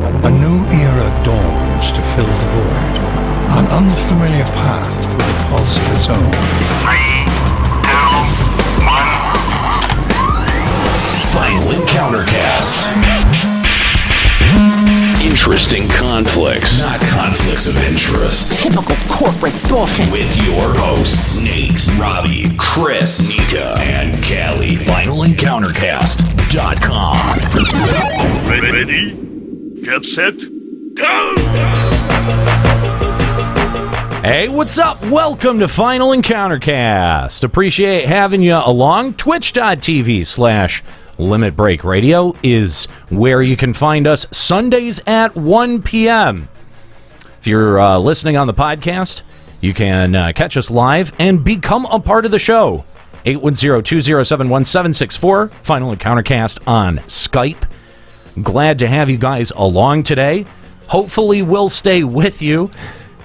A new era dawns to fill the void. An unfamiliar path with a pulse of its own. 3, 2, 1. Final Encountercast. Interesting conflicts, not conflicts of interest. Typical corporate bullshit. With your hosts, Nate, Robbie, Chris, Nika, and Callie. FinalEncountercast.com. Ready? Get set? Go! Hey, what's up? Welcome to Final Encountercast. Appreciate having you along. Twitch.tv/Limit Break Radio is where you can find us Sundays at 1 p.m. If you're listening on the podcast, you can catch us live and become a part of the show. 810-207-1764, Final Encountercast on Skype. Glad to have you guys along today. Hopefully we'll stay with you.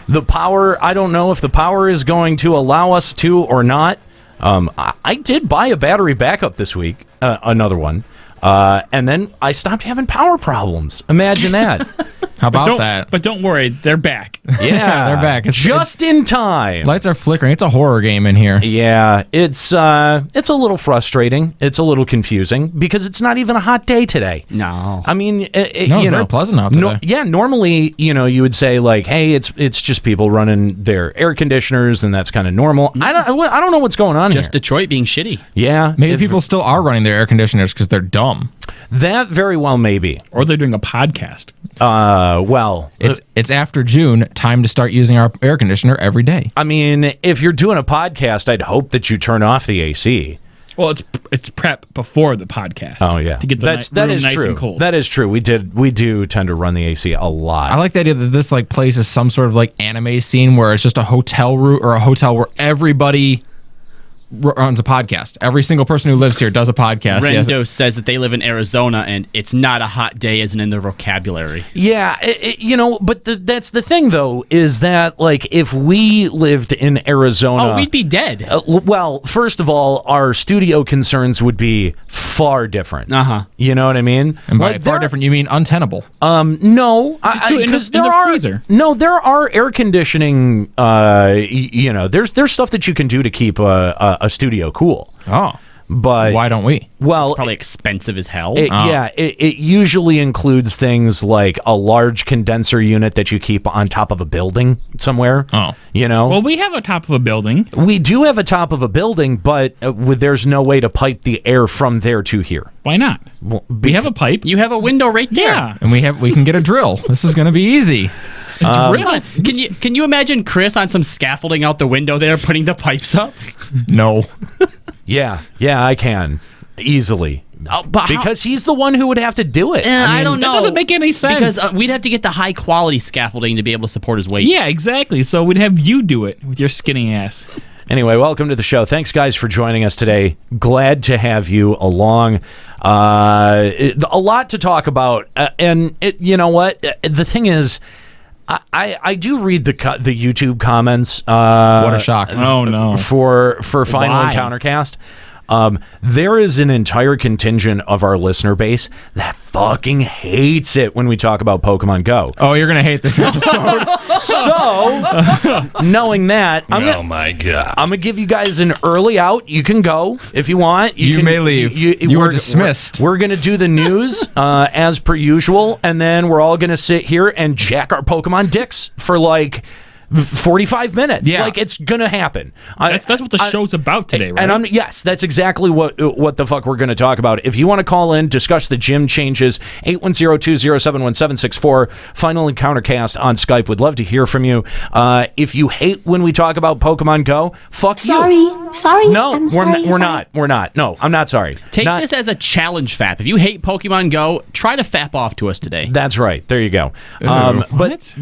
The power, I don't know if the power is going to allow us to or not. I did buy a battery backup this week, another one, and then I stopped having power problems. Imagine that. How about that? But don't worry, they're back. Yeah, they're back. It's in time. Lights are flickering. It's a horror game in here. Yeah, it's a little frustrating. It's a little confusing because it's not even a hot day today. No. I mean, it's very pleasant out today. Normally, you would say like, hey, it's just people running their air conditioners, and that's kind of normal. I don't know what's going on Just here. Detroit being shitty. Yeah. Maybe people still are running their air conditioners because they're dumb. That very well may be. Or they're doing a podcast. It's after June, time to start using our air conditioner every day. I mean, if you're doing a podcast, I'd hope that you turn off the AC. Well, it's prep before the podcast. Oh yeah, to get the room nice true. and cold. That is true. We do tend to run the AC a lot. I like the idea that this place is some sort of anime scene where it's just a hotel room or a hotel where everybody runs a podcast. Every single person who lives here does a podcast. Rendo says that they live in Arizona and it's not a hot day, isn't in their vocabulary. Yeah, but that's the thing though, is that if we lived in Arizona, we'd be dead. Well, first of all, our studio concerns would be far different. You know what I mean? And by far different, you mean untenable? No, because there are freezer. No, there are air conditioning. There's stuff that you can do to keep a studio cool. Oh. But why don't we? Well, it's probably expensive as hell. Yeah, it usually includes things like a large condenser unit that you keep on top of a building somewhere. Oh. Well, we have a top of a building. We do have a top of a building, but there's no way to pipe the air from there to here. Why not? Well, we have a pipe. You have a window right there. Yeah. And we can get a drill. This is going to be easy. Can you imagine Chris on some scaffolding out the window there putting the pipes up? No. Yeah, I can easily. But because he's the one who would have to do it. I don't know. That doesn't make any sense. Because we'd have to get the high quality scaffolding to be able to support his weight. Yeah, exactly. So we'd have you do it with your skinny ass. Anyway, welcome to the show. Thanks, guys, for joining us today. Glad to have you along. A lot to talk about. And you know what? The thing is, I do read the YouTube comments. What a shock! Oh no! For Final Encountercast, there is an entire contingent of our listener base that fucking hates it when we talk about Pokemon Go. Oh, you're gonna hate this episode. So, knowing that, oh my god, I'm gonna give you guys an early out. You can go if you want. You may leave. You are dismissed. We're gonna do the news as per usual, and then we're all gonna sit here and jack our Pokemon dicks for 45 minutes. Yeah. It's gonna happen. That's what the show's about today, right? And yes, that's exactly what the fuck we're gonna talk about. If you want to call in, discuss the gym changes, 810-207-1764, Final Encountercast on Skype. Would love to hear from you. If you hate when we talk about Pokemon Go, fuck you. Sorry. No, I'm we're sorry. not. We're not. No, I'm not sorry. Take this as a challenge, Fap. If you hate Pokemon Go, try to fap off to us today. That's right. There you go. But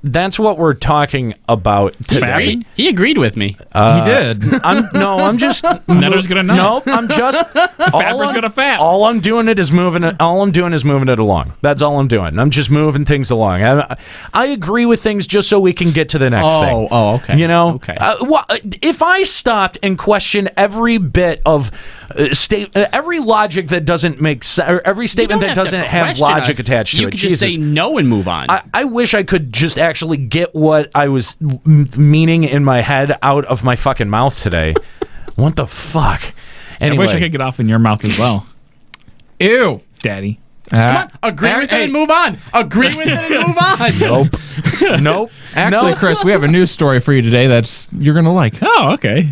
that's what we're talking about today. He agreed with me. He did. I'm just. Netter's gonna know. Nope. I'm just. Fapper's gonna fap. All I'm doing is moving it along. That's all I'm doing. I'm just moving things along. I agree with things just so we can get to the next thing. Oh, okay. You know. Okay. If I stopped and questioned every bit of every logic that doesn't make sense, or every statement that doesn't have logic attached to it. You could just say no and move on. I wish I could just actually get what I was meaning in my head out of my fucking mouth today. What the fuck? Anyway. I wish I could get off in your mouth as well. Ew. Daddy. Come on, agree with it and move on. Agree with it and move on. Nope. Actually, No. Chris, we have a news story for you today you're gonna like. Oh, okay.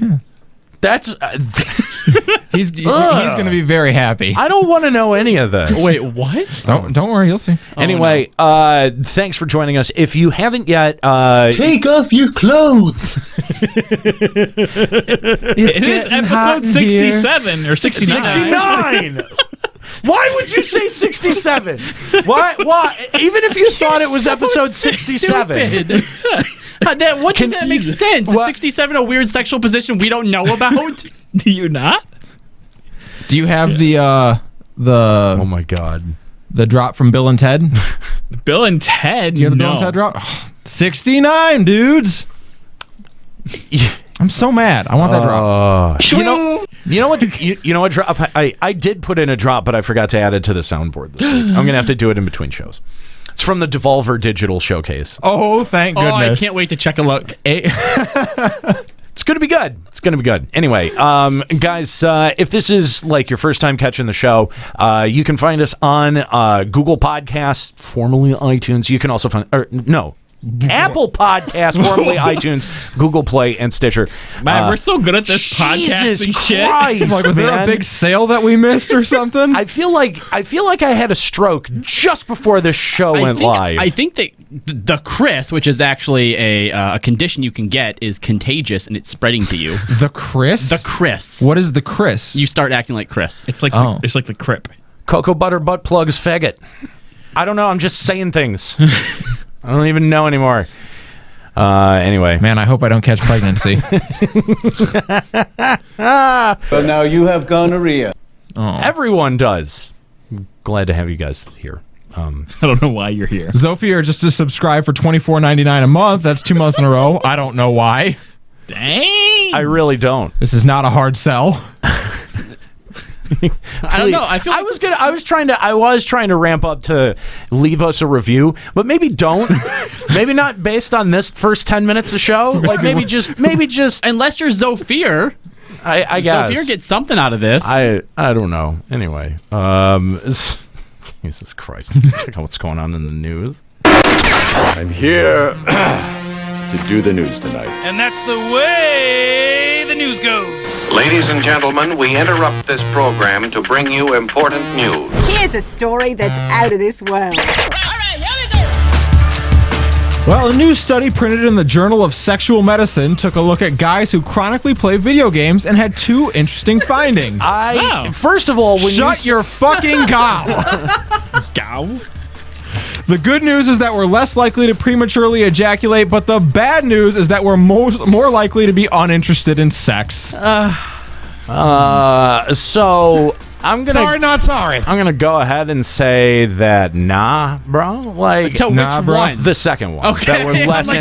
That's. He's gonna be very happy. I don't want to know any of this. Wait, what? Don't worry, you'll see. Anyway, thanks for joining us. If you haven't yet, Take off your clothes. It is episode 67 or 69. 69. Why would you say 67? Why? Even if you thought it was episode 67. What does that make sense? Is 67 a weird sexual position we don't know about? Do you not? Do you have the Oh my god. the drop from Bill and Ted? Bill and Ted? Do you have the Bill and Ted drop? 69 dudes. I'm so mad. I want that drop. You know what? You know what? Drop. I did put in a drop, but I forgot to add it to the soundboard this week. I'm gonna have to do it in between shows. It's from the Devolver Digital Showcase. Oh, thank goodness! Oh, I can't wait to check a look. It's gonna be good. It's gonna be good. Anyway, guys, if this is like your first time catching the show, you can find us on Google Podcasts, formerly iTunes. You can also find Apple Podcasts, formerly iTunes, Google Play, and Stitcher. Man, we're so good at this podcasting shit. Christ, Like, was there a big sale that we missed or something? I feel like I had a stroke just before this show went live. I think that the Chris, which is actually a condition you can get, is contagious and it's spreading to you. The Chris? The Chris. What is the Chris? You start acting like Chris. It's like it's like the Crip. Cocoa butter butt plugs faggot. I don't know. I'm just saying things. I don't even know anymore. Anyway. Man, I hope I don't catch pregnancy. But now you have gonorrhea. Everyone does. Glad to have you guys here. I don't know why you're here. Zofia, just to subscribe for $24.99 a month. That's 2 months in a row. I don't know why. Dang. I really don't. This is not a hard sell. I don't know. I feel like I was trying to ramp up to leave us a review, but maybe don't. Maybe not based on this first 10 minutes of show. Like maybe just unless you're Zofir. I guess Zofir gets something out of this. I don't know. Anyway, Jesus Christ. Let's check out what's going on in the news. I'm here to do the news tonight. And that's the way the news goes. Ladies and gentlemen, we interrupt this program to bring you important news. Here's a story that's out of this world. Well, a new study printed in the Journal of Sexual Medicine took a look at guys who chronically play video games and had two interesting findings. First of all, Shut your fucking gow. Gow? The good news is that we're less likely to prematurely ejaculate, but the bad news is that we're more likely to be uninterested in sex. So I'm gonna. Sorry, not sorry. I'm gonna go ahead and say that nah, bro. Like Tell Nah, which bro. one? the second one. Okay. That we're less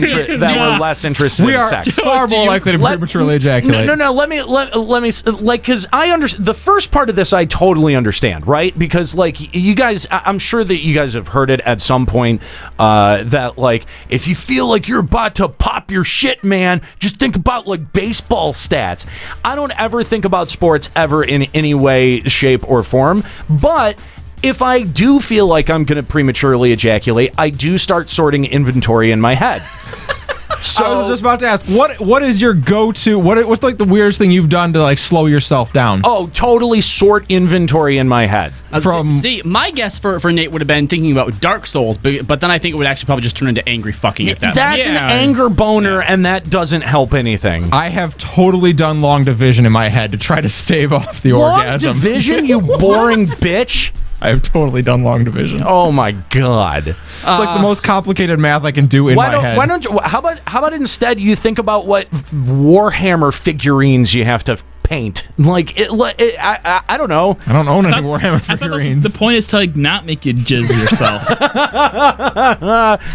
interested We in are sex. far more likely to prematurely ejaculate. No. Let me like, because I understand the first part of this. I totally understand, right? Because like you guys, I'm sure that you guys have heard it at some point. That like, if you feel like you're about to pop your shit, man, just think about like baseball stats. I don't ever think about sports ever in any way, shape, or form, but if I do feel like I'm going to prematurely ejaculate, I do start sorting inventory in my head. So I was just about to ask, what is your go-to? What's like the weirdest thing you've done to like slow yourself down? Oh, totally sort inventory in my head. See, my guess for Nate would have been thinking about Dark Souls, but then I think it would actually probably just turn into angry fucking at that. That's an anger boner, and that doesn't help anything. I have totally done long division in my head to try to stave off the Long orgasm. division, you boring bitch. I have totally done long division. Oh my god. It's like the most complicated math I can do in my head. Why don't you? How about instead you think about what Warhammer figurines you have to paint. Like, I don't know. I don't own any Warhammer I thought figurines. the point is to like not make you jizz yourself.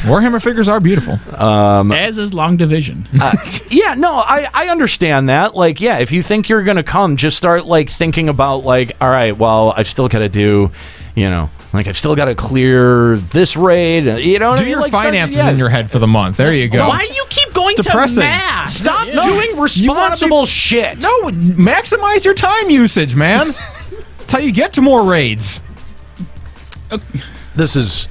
Warhammer figures are beautiful. As is Long Division. Yeah, no, I understand that. Like, yeah, if you think you're gonna come, just start like thinking about like, all right, well, I've still got to do, like I've still got to clear this raid. You know, do your finances in your head for the month. There you go. Why do you keep going to math? Stop doing responsible shit. No, maximize your time usage, man. That's how you get to more raids. This is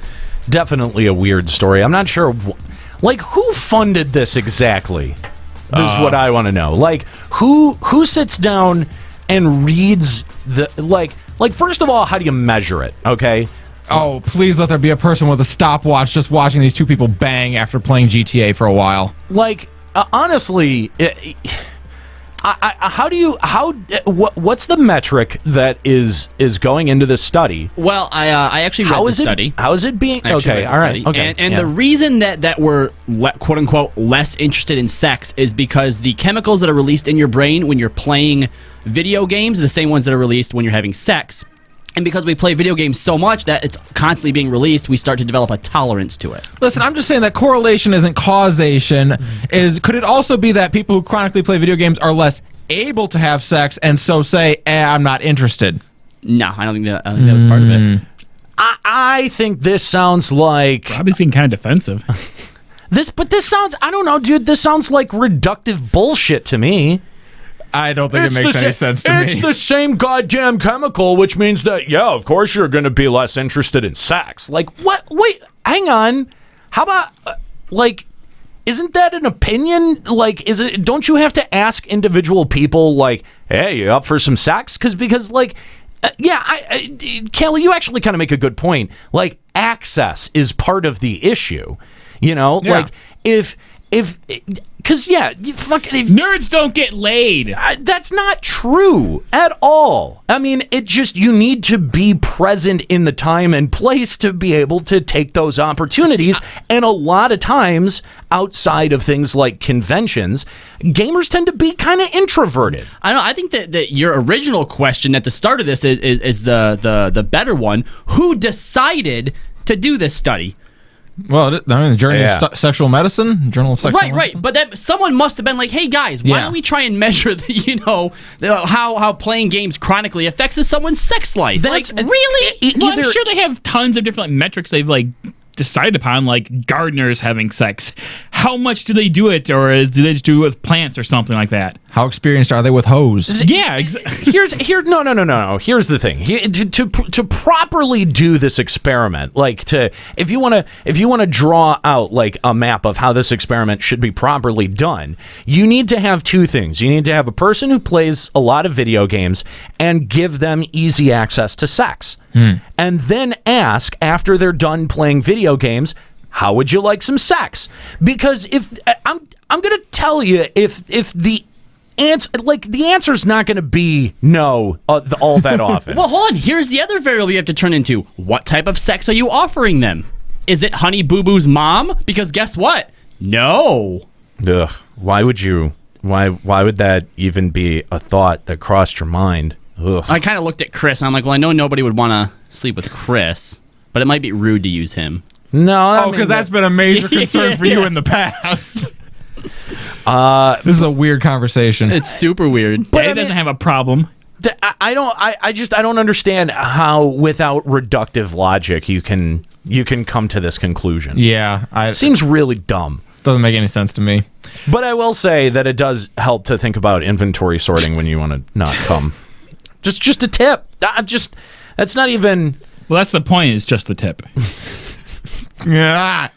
definitely a weird story. I'm not sure, like, who funded this exactly? This is what I want to know. Like, who sits down and reads the like first of all, how do you measure it? Okay. Oh, please let there be a person with a stopwatch just watching these two people bang after playing GTA for a while. Like, honestly, what's the metric that is going into this study? Well, I actually read the study. How is it being? Okay, all right. Okay, and the reason that we're quote unquote less interested in sex is because the chemicals that are released in your brain when you're playing video games are the same ones that are released when you're having sex. And because we play video games so much that it's constantly being released, we start to develop a tolerance to it. Listen, I'm just saying that correlation isn't causation. Could it also be that people who chronically play video games are less able to have sex and so say, I'm not interested? No, I don't think that was part of it. I think this sounds like... Robbie's getting kind of defensive. This sounds... I don't know, dude. This sounds like reductive bullshit to me. I don't think it makes any sense to me. It's the same goddamn chemical, which means that, yeah, of course you're going to be less interested in sex. Like, what? Wait, hang on. How about, isn't that an opinion? Like, don't you have to ask individual people, like, hey, you up for some sex? Because Kelly, you actually kind of make a good point. Like, access is part of the issue. Like, because, nerds don't get laid. That's not true at all. I mean, you need to be present in the time and place to be able to take those opportunities. And a lot of times, outside of things like conventions, gamers tend to be kind of introverted. I think that your original question at the start of this is the better one. Who decided to do this study? Well, the Journal of Sexual Medicine, Journal of Sexual Medicine. Right. But someone must have been like, "Hey guys, why don't we try and measure how playing games chronically affects someone's sex life?" Really? Well, I'm sure they have tons of different metrics they've decided upon, like gardeners having sex. How much do they do it, or do they just do it with plants or something like that? How experienced are they with hose? Yeah, exactly. No. Here's the thing. To properly do this experiment, if you want to draw out like a map of how this experiment should be properly done, you need to have two things. You need to have a person who plays a lot of video games and give them easy access to sex. And then ask, after they're done playing video games, how would you like some sex? Because if I'm going to tell you, if the answer's not going to be no all that often. Well, hold on. Here's the other variable you have to turn into. What type of sex are you offering them? Is it Honey Boo Boo's mom? Because guess what? No. Ugh. Why would you? Why would that even be a thought that crossed your mind? Ugh. I kind of looked at Chris and I'm like, well, I know nobody would want to sleep with Chris, but it might be rude to use him. No. Because that's been a major concern for you in the past. This is a weird conversation. It's super weird. But Daddy doesn't have a problem. I don't understand how, without reductive logic, you can come to this conclusion. Yeah. It seems really dumb. Doesn't make any sense to me. But I will say that it does help to think about inventory sorting when you want to not come. Just a tip. That's not even... Well, that's the point. It's just the tip. Yeah.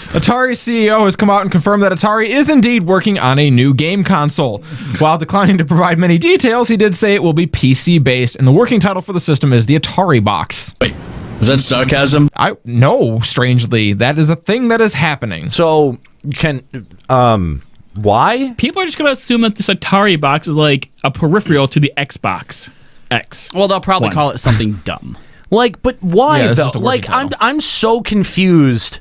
Atari's CEO has come out and confirmed that Atari is indeed working on a new game console. While declining to provide many details, he did say it will be PC-based, and the working title for the system is the Atari Box. Wait, was that sarcasm? No, strangely. That is a thing that is happening. So, why? People are just going to assume that this Atari Box is like a peripheral to the Xbox X. Well, they'll probably call it something dumb. But why though? Title. I'm so confused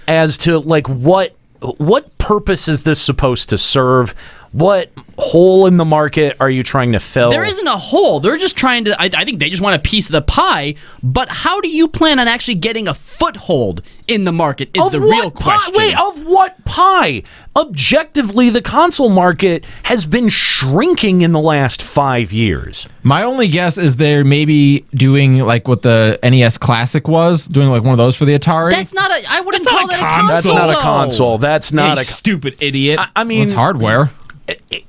as to what purpose is this supposed to serve? What hole in the market are you trying to fill? There isn't a hole. They're just trying to. I think they just want a piece of the pie. But how do you plan on actually getting a foothold in the market? Is the real question. Wait, of what pie? Objectively, the console market has been shrinking in the last 5 years. My only guess is they're maybe doing like what the NES Classic was, doing like one of those for the Atari. That's not a. I wouldn't call that a console. That's not a console. That's not a stupid idiot. I mean, it's hardware.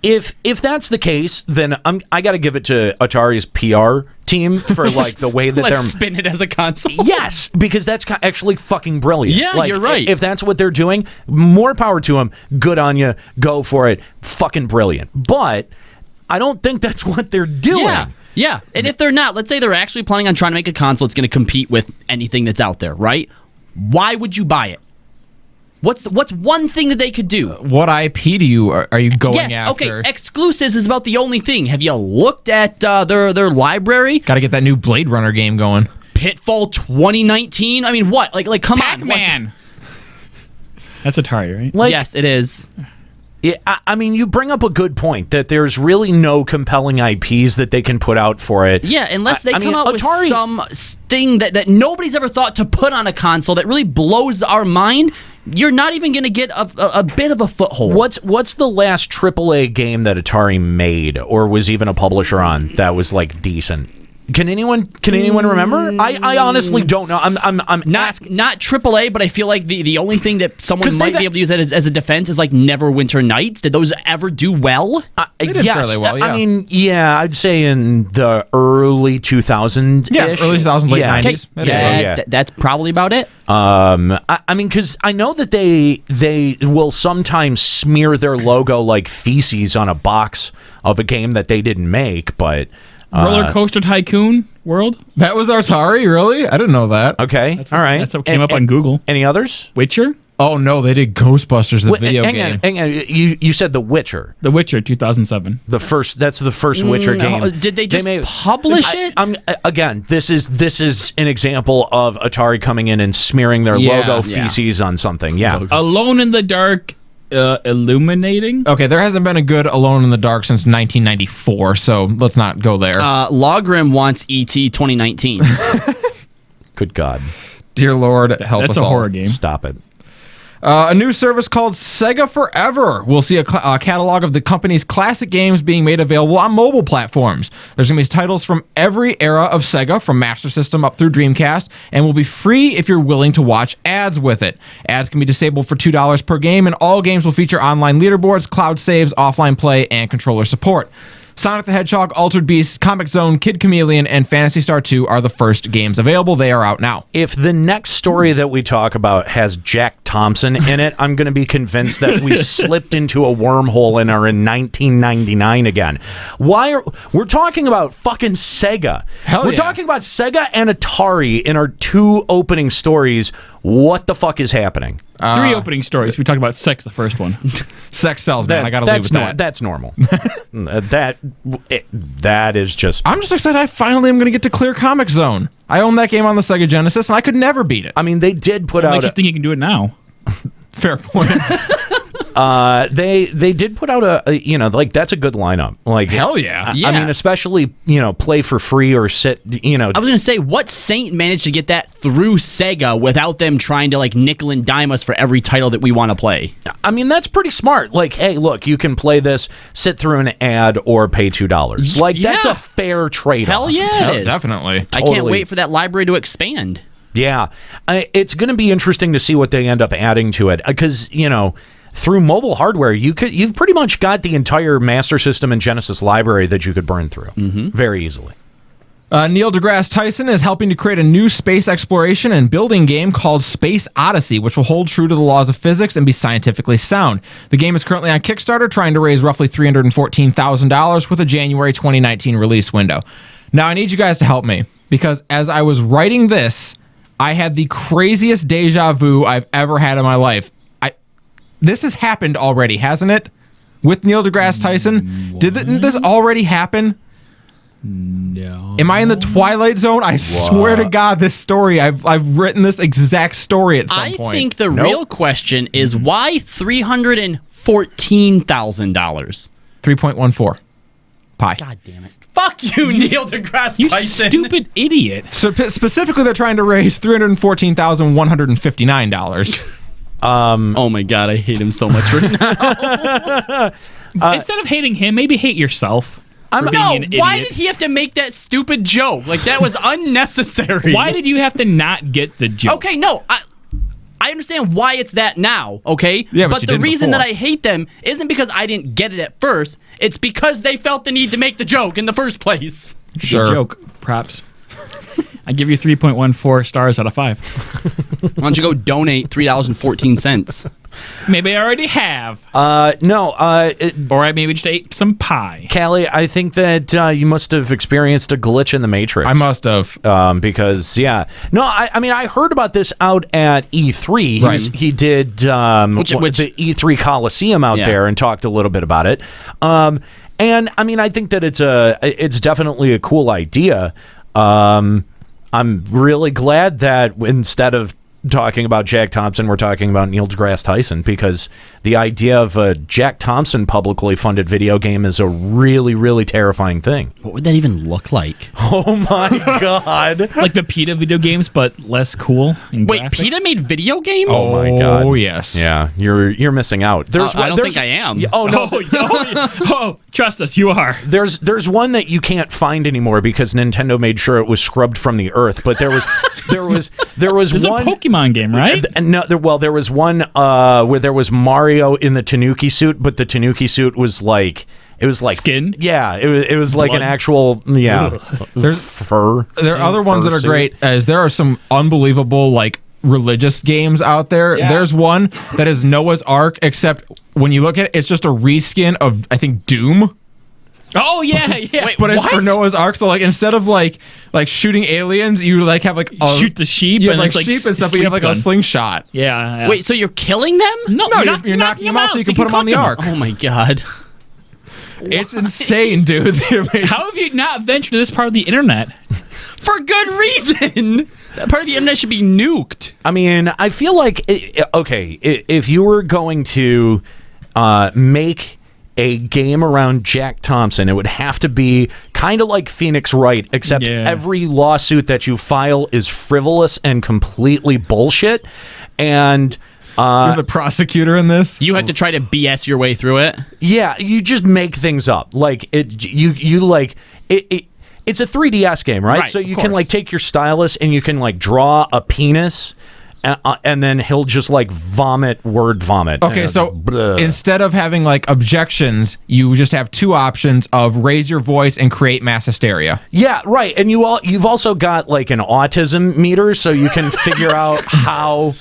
If that's the case, then I got to give it to Atari's PR team for like the way that Let's they're spin it as a console. Yes, because that's actually fucking brilliant. Yeah, like, you're right. If that's what they're doing, more power to them. Good on you. Go for it. Fucking brilliant. But I don't think that's what they're doing. Yeah. And if they're not, let's say they're actually planning on trying to make a console that's going to compete with anything that's out there, right? Why would you buy it? What's one thing that they could do? What IP do you are you going after? Yes, okay. Exclusives is about the only thing. Have you looked at their library? Got to get that new Blade Runner game going. Pitfall 2019. I mean, what? Like, come Pac-Man. on. That's Atari, right? Yes, it is. Yeah, I mean, you bring up a good point that there's really no compelling IPs that they can put out for it. Yeah, unless they come out Atari, with some thing that nobody's ever thought to put on a console that really blows our mind. You're not even going to get a bit of a foothold. What's the last AAA game that Atari made or was even a publisher on that was like decent? Can anyone remember? I honestly don't know. I'm not AAA, but I feel like the only thing that someone might be able to use as a defense is like Neverwinter Nights. Did those ever do well? They did fairly well, yeah. I mean, yeah, I'd say in the early 2000s. Yeah, early 2000s, late 90s. Yeah, that's probably about it. I mean, because I know that they will sometimes smear their logo like feces on a box of a game that they didn't make, but. Roller Coaster Tycoon World? That was Atari, really? I didn't know that. Okay, all right. That's what came up on Google. Any others? Witcher? Oh, no, they did Ghostbusters, the video game. Hang on. You said The Witcher. The Witcher, 2007. That's the first Witcher game. Did they just publish it? Again, this is an example of Atari coming in and smearing their logo feces on something. Yeah. Alone in the Dark. Illuminating. Okay, there hasn't been a good Alone in the Dark since 1994, so let's not go there. Logrim wants ET 2019. Good God. Dear Lord, help us all. That's a horror game. Stop it. A new service called Sega Forever. We'll see a catalog of the company's classic games being made available on mobile platforms. There's going to be titles from every era of Sega, from Master System up through Dreamcast, and will be free if you're willing to watch ads with it. Ads can be disabled for $2 per game, and all games will feature online leaderboards, cloud saves, offline play, and controller support. Sonic the Hedgehog, Altered Beast, Comic Zone, Kid Chameleon, and Phantasy Star 2 are the first games available. They are out now. If the next story that we talk about has Jack Thompson in it, I'm going to be convinced that we slipped into a wormhole and are in 1999 again. We're talking about fucking Sega. We're talking about Sega and Atari in our two opening stories. What the fuck is happening? 3 opening stories. We talked about sex, the first one. Sex sells, man. I gotta leave with that. That's normal. That is just. I'm just excited. I finally am gonna get to clear Comic Zone. I own that game on the Sega Genesis, and I could never beat it. I mean, they did put out. Makes you think you can do it now? Fair point. They did put out a that's a good lineup. Like, hell yeah. Yeah. I mean, especially play for free or sit. I was gonna say, what saint managed to get that through Sega without them trying to like nickel and dime us for every title that we want to play? I mean, that's pretty smart. Like, hey, look, you can play this, sit through an ad, or pay $2. Like, that's a fair trade-off. Hell yeah, it is. Definitely. I can't wait for that library to expand. Yeah, it's going to be interesting to see what they end up adding to it because through mobile hardware, you've pretty much got the entire Master System and Genesis library that you could burn through very easily. Neil deGrasse Tyson is helping to create a new space exploration and building game called Space Odyssey, which will hold true to the laws of physics and be scientifically sound. The game is currently on Kickstarter, trying to raise roughly $314,000 with a January 2019 release window. Now, I need you guys to help me because as I was writing this, I had the craziest deja vu I've ever had in my life. This has happened already, hasn't it? With Neil deGrasse Tyson? Didn't this already happen? No. Am I in the Twilight Zone? I swear to God, this story, I've written this exact story at some point. I think the real question is why $314,000? 3.14 pi. God damn it. Fuck you, Neil deGrasse You Tyson. stupid idiot. So specifically, they're trying to raise $314,159. Oh my God, I hate him so much right now. Instead of hating him, maybe hate yourself. Why did he have to make that stupid joke? Like, that was unnecessary. Why did you have to not get the joke? Okay, no, I understand why it's that now, okay? Yeah, but but you the didn't reason before. that I hate them isn't because I didn't get it at first. It's because they felt the need to make the joke in the first place. Sure. Good joke. Props. I give you 3.14 stars out of 5. Why don't you go donate $3.14? Maybe I already have. No. Or I maybe just ate some pie. Callie, I think that you must have experienced a glitch in the Matrix. I must have. Because, yeah. No, I mean, I heard about this out at E3. Right. He did the E3 Coliseum out there and talked a little bit about it. And, I mean, I think that it's definitely a cool idea. I'm really glad that instead of talking about Jack Thompson, we're talking about Neil deGrasse Tyson, because the idea of a Jack Thompson publicly funded video game is a really, really terrifying thing. What would that even look like? Oh my God. Like the PETA video games, but less cool. And Wait, graphic? PETA made video games? Oh my God. Oh, yes. Yeah, you're missing out. I don't think I am. Oh no. Oh, trust us, you are. There's one that you can't find anymore because Nintendo made sure it was scrubbed from the earth. But there was There's one a Pokemon game, right? No, there was one where there was Mario in the Tanuki suit, but the Tanuki suit was like skin. Yeah, it was like Blood? an actual There's fur. There are other ones that are suit. great, as there are some unbelievable like religious games out there. Yeah. There's one that is Noah's Ark, except when you look at it, it's just a reskin of, I think, Doom. Oh yeah. Wait, But it's what? for Noah's Ark, so like instead of like shooting aliens, you like have like Shoot the sheep you have, and like it's like sheep and stuff, but you have like a sleep slingshot. Yeah. Wait, so you're killing them? No, you're knocking them out so you can put them on the Ark. Oh my God. It's insane, dude. How have you not ventured to this part of the internet? For good reason. That part of the internet should be nuked. I mean, I feel like if you were going to make a game around Jack Thompson, it would have to be kind of like Phoenix Wright, except every lawsuit that you file is frivolous and completely bullshit. And you're the prosecutor in this. You had to try to BS your way through it. yeah, you just make things up. Like it's a 3DS game, right? Right, So you of can like course. take your stylus and you can like draw a penis. And then he'll just like word vomit. Okay, so Bleh. instead of having like objections, you just have two options of raise your voice and create mass hysteria. Yeah, right. And you've also got like an autism meter, so you can figure out how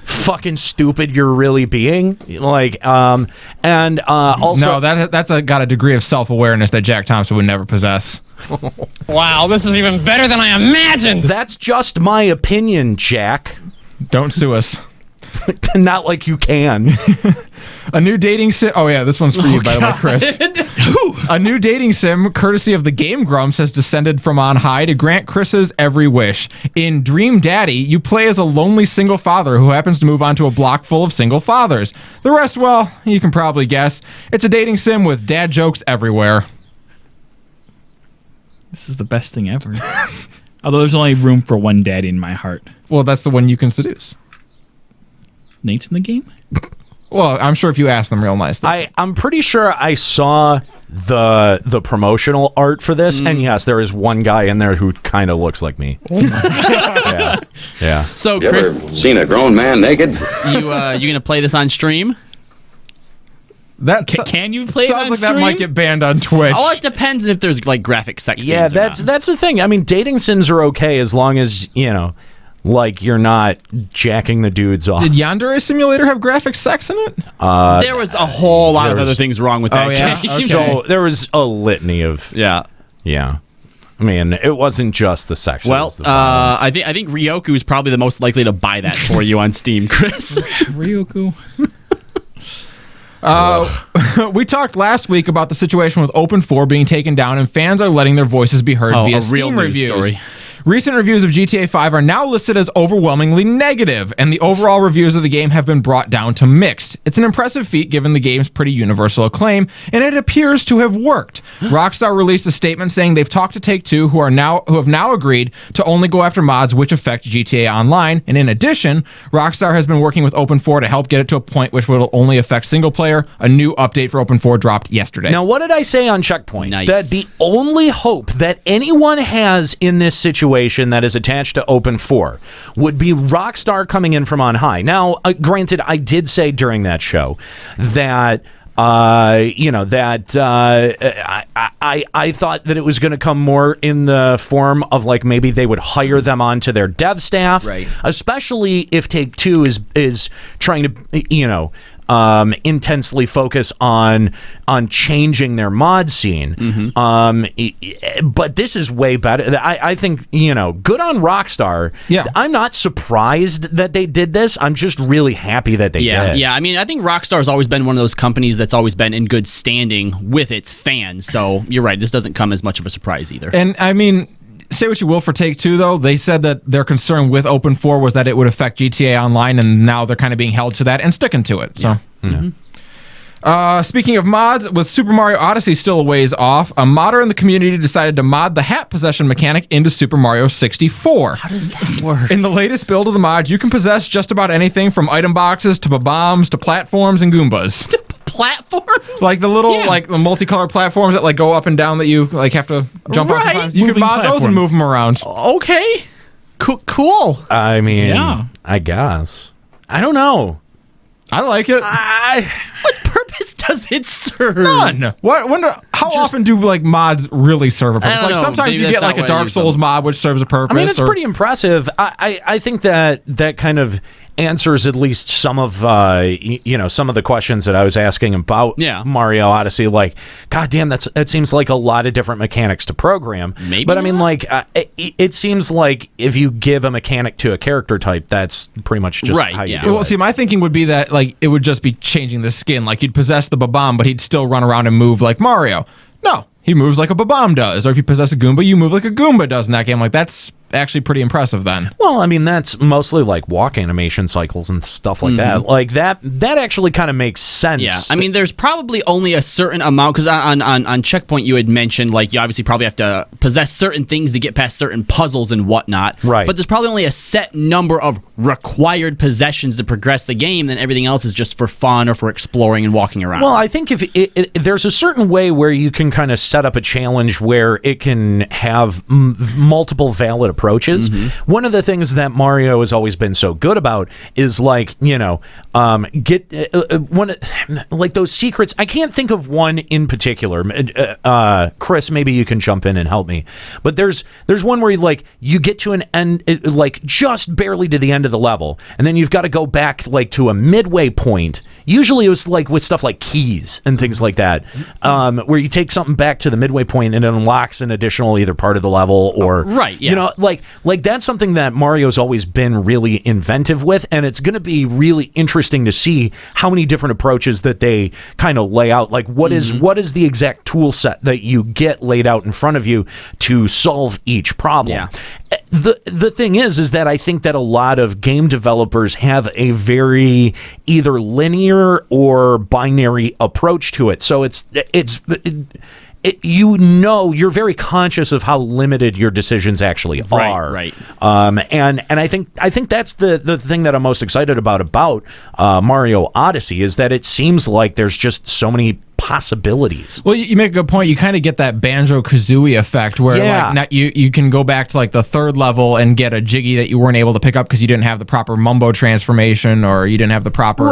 fucking stupid you're really being. Like, also No, that's got a degree of self-awareness that Jack Thompson would never possess. Wow, this is even better than I imagined. That's just my opinion, Jack. Don't sue us. Not like you can. A new dating sim. Oh yeah, this one's for you, by the way, Chris. A new dating sim, courtesy of the Game Grumps, has descended from on high to grant Chris's every wish. In Dream Daddy, you play as a lonely single father who happens to move onto a block full of single fathers. The rest, well, you can probably guess. It's a dating sim with dad jokes everywhere. This is the best thing ever. Although there's only room for one daddy in my heart. Well, that's the one you can seduce. Nate's in the game? Well, I'm sure if you ask them real nice. I'm pretty sure I saw the promotional art for this, and yes, there is one guy in there who kind of looks like me. Yeah. So, You Chris, ever seen a grown man naked? you gonna play this on stream? That can you play it sounds on like stream? that might get banned on Twitch. Oh, it depends if there's like graphic sex Yeah, scenes or not. that's the thing. I mean, dating sims are okay as long as, like you're not jacking the dudes off. Did Yandere Simulator have graphic sex in it? There was a whole lot of other things wrong with that Oh, yeah? game. Okay. So there was a litany of Yeah. I mean, it wasn't just the sex. it Well, was the violence. I think Ryoku is probably the most likely to buy that for you on Steam, Chris. Ryoku. We talked last week about the situation with Open 4 being taken down, and fans are letting their voices be heard via a real Steam news reviews. story. Recent reviews of GTA 5 are now listed as overwhelmingly negative, and the overall reviews of the game have been brought down to mixed. It's an impressive feat given the game's pretty universal acclaim, and it appears to have worked. Rockstar released a statement saying they've talked to Take-Two, who have now agreed to only go after mods which affect GTA Online, and in addition, Rockstar has been working with Open 4 to help get it to a point which will only affect single player. A new update for Open 4 dropped yesterday. Now, what did I say on Checkpoint? Nice. That the only hope that anyone has in this situation that is attached to Open 4 would be Rockstar coming in from on high. Now, granted, I did say during that show that I thought that it was going to come more in the form of like maybe they would hire them onto their dev staff, right? Especially if Take-Two is trying to intensely focus on changing their mod scene. Mm-hmm. But this is way better. I think, good on Rockstar. Yeah. I'm not surprised that they did this. I'm just really happy that they did. Yeah, I mean, I think Rockstar's always been one of those companies that's always been in good standing with its fans. So you're right. This doesn't come as much of a surprise either. And I mean, say what you will for Take-Two, though. They said that their concern with Open 4 was that it would affect GTA Online, and now they're kind of being held to that and sticking to it. So, Yeah. Mm-hmm. Speaking of mods, with Super Mario Odyssey still a ways off, a modder in the community decided to mod the hat possession mechanic into Super Mario 64. How does that work? In the latest build of the mod, you can possess just about anything from item boxes to bombs to platforms and Goombas. Platforms? Like the little, like the multicolored platforms that like go up and down that you like have to jump on sometimes. You can Moving mod those and platforms. move them around. Okay. Cool. I mean, Yeah. I guess. I don't know. I like it. What purpose does it serve? None. How often do like mods really serve a purpose? I don't Like know. sometimes Maybe you that's get not like a what I Dark use Souls them. mod which serves a purpose. I mean, it's pretty impressive. I think that kind of answers at least some of some of the questions that I was asking about Mario Odyssey. Like, goddamn, that seems like a lot of different mechanics to program. Maybe but I mean, like, it seems like if you give a mechanic to a character type, that's pretty much just how you do it. Well, see, my thinking would be that like it would just be changing the skin. Like you'd possess the Babam, but he'd still run around and move like Mario. No, he moves like a Babam does. Or if you possess a Goomba, you move like a Goomba does in that game. Like that's actually pretty impressive then. Well, I mean, that's mostly like walk animation cycles and stuff like that. Like that actually kind of makes sense. Yeah, I mean, there's probably only a certain amount, because on Checkpoint you had mentioned, like, you obviously probably have to possess certain things to get past certain puzzles and whatnot. Right. But there's probably only a set number of required possessions to progress the game, then everything else is just for fun or for exploring and walking around. Well, I think if there's a certain way where you can kind of set up a challenge where it can have multiple valid approaches. One of the things that Mario has always been so good about is like, get one like those secrets. I can't think of one in particular. Chris, maybe you can jump in and help me. But there's one where you get to an end, like just barely to the end of the level, and then you've got to go back like to a midway point. Usually it was like with stuff like keys and things like that, where you take something back to the midway point and it unlocks an additional either part of the level or like that's something that Mario's always been really inventive with, and it's going to be really interesting to see how many different approaches that they kind of lay out. Like what is the exact tool set that you get laid out in front of you to solve each problem. Yeah. The thing is that I think that a lot of game developers have a very either linear or binary approach to it. So you're very conscious of how limited your decisions actually are. Right. And I think that's the thing that I'm most excited about Mario Odyssey is that it seems like there's just so many possibilities. Well, you make a good point. You kind of get that Banjo-Kazooie effect where like you can go back to like the third level and get a Jiggy that you weren't able to pick up because you didn't have the proper Mumbo transformation or you didn't have the proper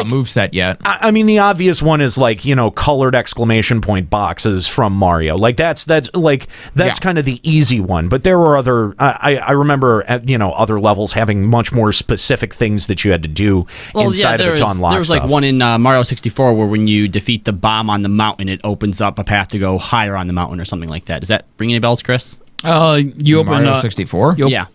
move set yet. I mean, the obvious one is like, colored exclamation point boxes from Mario. Like that's kind of the easy one. But there were other, I remember, other levels having much more specific things that you had to do inside of it to unlock There was stuff. like one in Mario 64 where when you defeat the bomb on the mountain, it opens up a path to go higher on the mountain or something like that. Does that ring any bells, Chris? You open Mario 64? Yeah.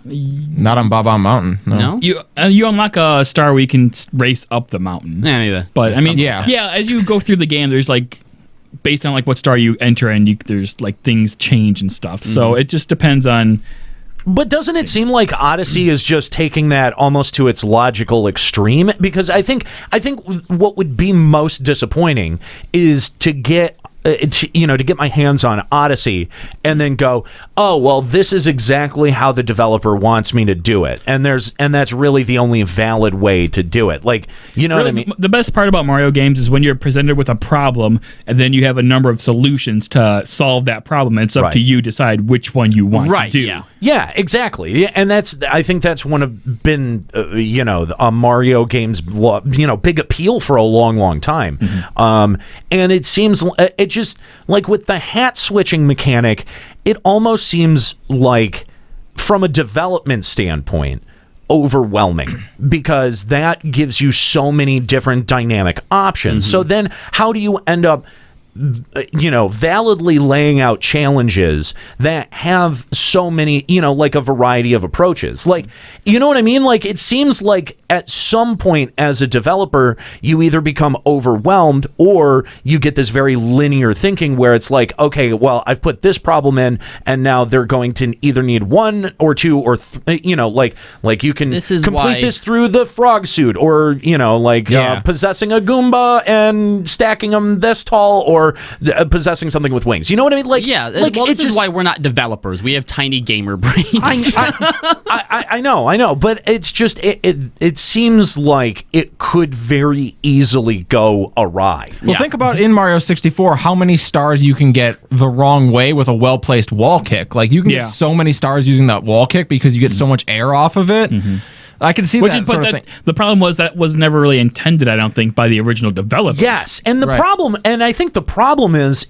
Not on Bob-omb Mountain. No. You unlock a star where you can race up the mountain. Yeah, maybe. But I mean, yeah. As you go through the game, there's like, based on like what star you enter, and there's like things change and stuff. So it just depends on. But doesn't it seem like Odyssey is just taking that almost to its logical extreme? Because I think what would be most disappointing is to get to get my hands on Odyssey and then go, oh well, this is exactly how the developer wants me to do it, and that's really the only valid way to do it. Like, you know really, what I mean? The best part about Mario games is when you're presented with a problem, and then you have a number of solutions to solve that problem. And it's up to you to decide which one you want to do. Yeah, exactly. And I think that's been a Mario game's big appeal for a long time. And it seems it just like with the hat switching mechanic, it almost seems like from a development standpoint overwhelming, because that gives you so many different dynamic options. So then how do you end up validly laying out challenges that have so many, like a variety of approaches? Like, you know what I mean? Like, it seems like at some point as a developer, you either become overwhelmed or you get this very linear thinking where it's like, okay, well, I've put this problem in, and now they're going to either need one or two or, like you can complete this through the frog suit, or, possessing a Goomba and stacking them this tall, or possessing something with wings. You know what I mean? Like, this is why we're not developers. We have tiny gamer brains. I know, but it's just it seems like it could very easily go awry. Well, think about in Mario 64 how many stars you can get the wrong way with a well-placed wall kick. Like, you can get so many stars using that wall kick because you get so much air off of it. I can see that sort of thing. The problem was that was never really intended, I don't think, by the original developers. Yes, and the problem, and I think the problem is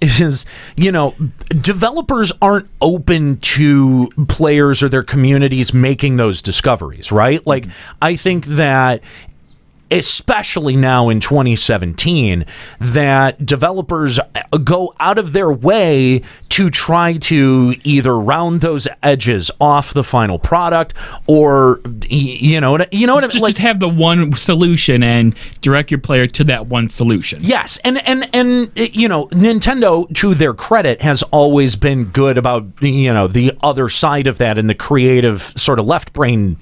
developers aren't open to players or their communities making those discoveries, right? Like, I think that especially now in 2017, that developers go out of their way to try to either round those edges off the final product, or just have the one solution and direct your player to that one solution. Yes, and Nintendo, to their credit, has always been good about the other side of that and the creative sort of left brain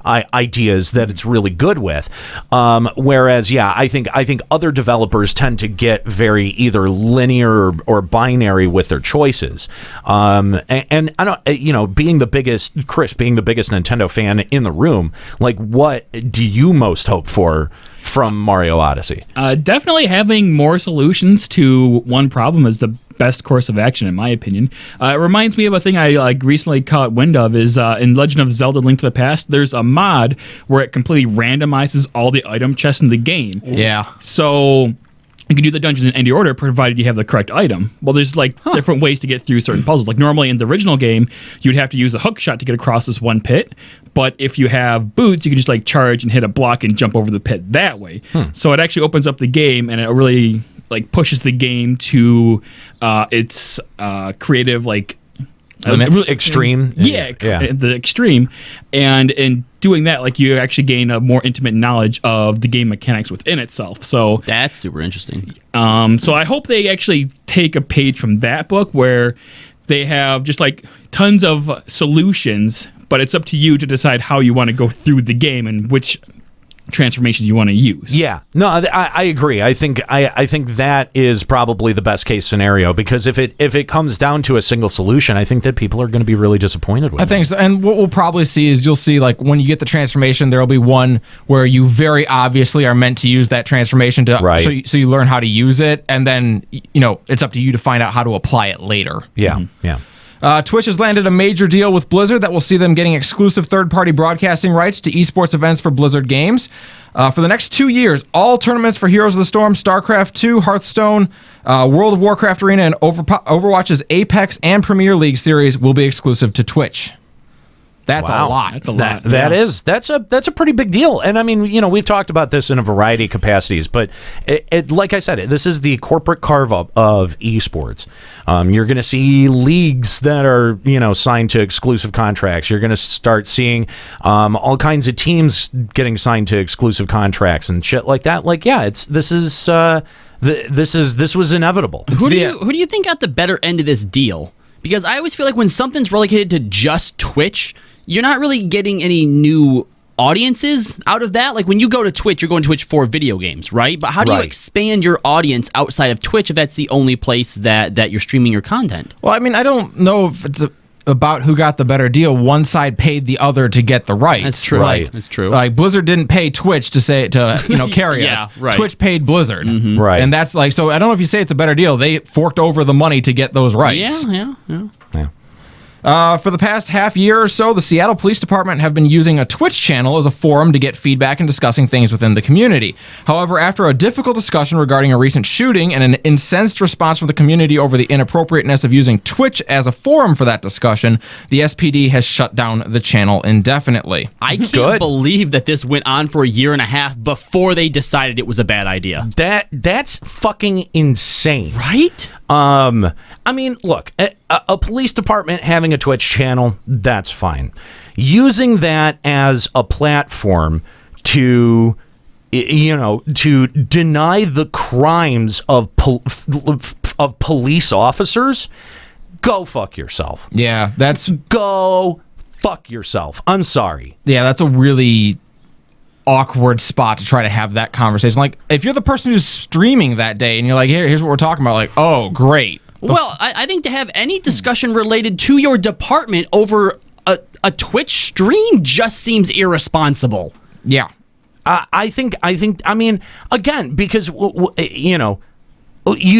ideas that it's really good with, whereas I think other developers tend to get very either linear or binary with their choices, and I don't, being the biggest Nintendo fan in the room, like, what do you most hope for from Mario Odyssey? Definitely having more solutions to one problem is the best course of action, in my opinion. It reminds me of a thing I recently caught wind of, is in Legend of Zelda Link to the Past, there's a mod where it completely randomizes all the item chests in the game. Yeah. So you can do the dungeons in any order, provided you have the correct item. Well, there's different ways to get through certain puzzles. Like, normally in the original game, you'd have to use a hook shot to get across this one pit. But if you have boots, you can just charge and hit a block and jump over the pit that way. So it actually opens up the game, and it really pushes the game to its creative extreme. The extreme. And in doing that, you actually gain a more intimate knowledge of the game mechanics within itself. So that's super interesting. So I hope they actually take a page from that book, where they have just tons of solutions, but it's up to you to decide how you want to go through the game and which transformations you want to use. Yeah, no, I agree. I think that is probably the best case scenario, because if it comes down to a single solution, I think that people are going to be really disappointed with it. I think so. And what we'll probably see is you'll see when you get the transformation, there'll be one where you very obviously are meant to use that transformation to so you learn how to use it, and then it's up to you to find out how to apply it later. Yeah, yeah. Twitch has landed a major deal with Blizzard that will see them getting exclusive third-party broadcasting rights to esports events for Blizzard games. For the next 2 years, all tournaments for Heroes of the Storm, StarCraft 2, Hearthstone, World of Warcraft Arena, and Overwatch's Apex and Premier League series will be exclusive to Twitch. That's a lot. That's a lot. That's a pretty big deal. And I mean, we've talked about this in a variety of capacities, but it like I said, this is the corporate carve up of esports. You're going to see leagues that are, signed to exclusive contracts. You're going to start seeing all kinds of teams getting signed to exclusive contracts and shit like that. Like, yeah, this was inevitable. Who do you think got the better end of this deal? Because I always feel like when something's relegated to just Twitch, you're not really getting any new audiences out of that. Like when you go to Twitch, you're going to Twitch for video games, right? But how do you expand your audience outside of Twitch if that's the only place that you're streaming your content? Well, I mean, I don't know if it's about who got the better deal. One side paid the other to get the rights. That's true. Right. That's true. Like Blizzard didn't pay Twitch to carry us. Right. Twitch paid Blizzard. Mm-hmm. Right. And that's like, so I don't know if you say it's a better deal. They forked over the money to get those rights. Yeah. For the past half year or so, the Seattle Police Department have been using a Twitch channel as a forum to get feedback and discussing things within the community. However, after a difficult discussion regarding a recent shooting and an incensed response from the community over the inappropriateness of using Twitch as a forum for that discussion, the SPD has shut down the channel indefinitely. I can't believe that this went on for a year and a half before they decided it was a bad idea. That's fucking insane. Right? I mean, look, a police department having a Twitch channel, that's fine. Using that as a platform to deny the crimes of police officers, go fuck yourself. Yeah, go fuck yourself. I'm sorry. Yeah, that's a really awkward spot to try to have that conversation. Like, if you're the person who's streaming that day and you're like, here's what we're talking about, like, oh, great. Well, I think to have any discussion related to your department over a Twitch stream just seems irresponsible. Yeah. I mean, again, because, you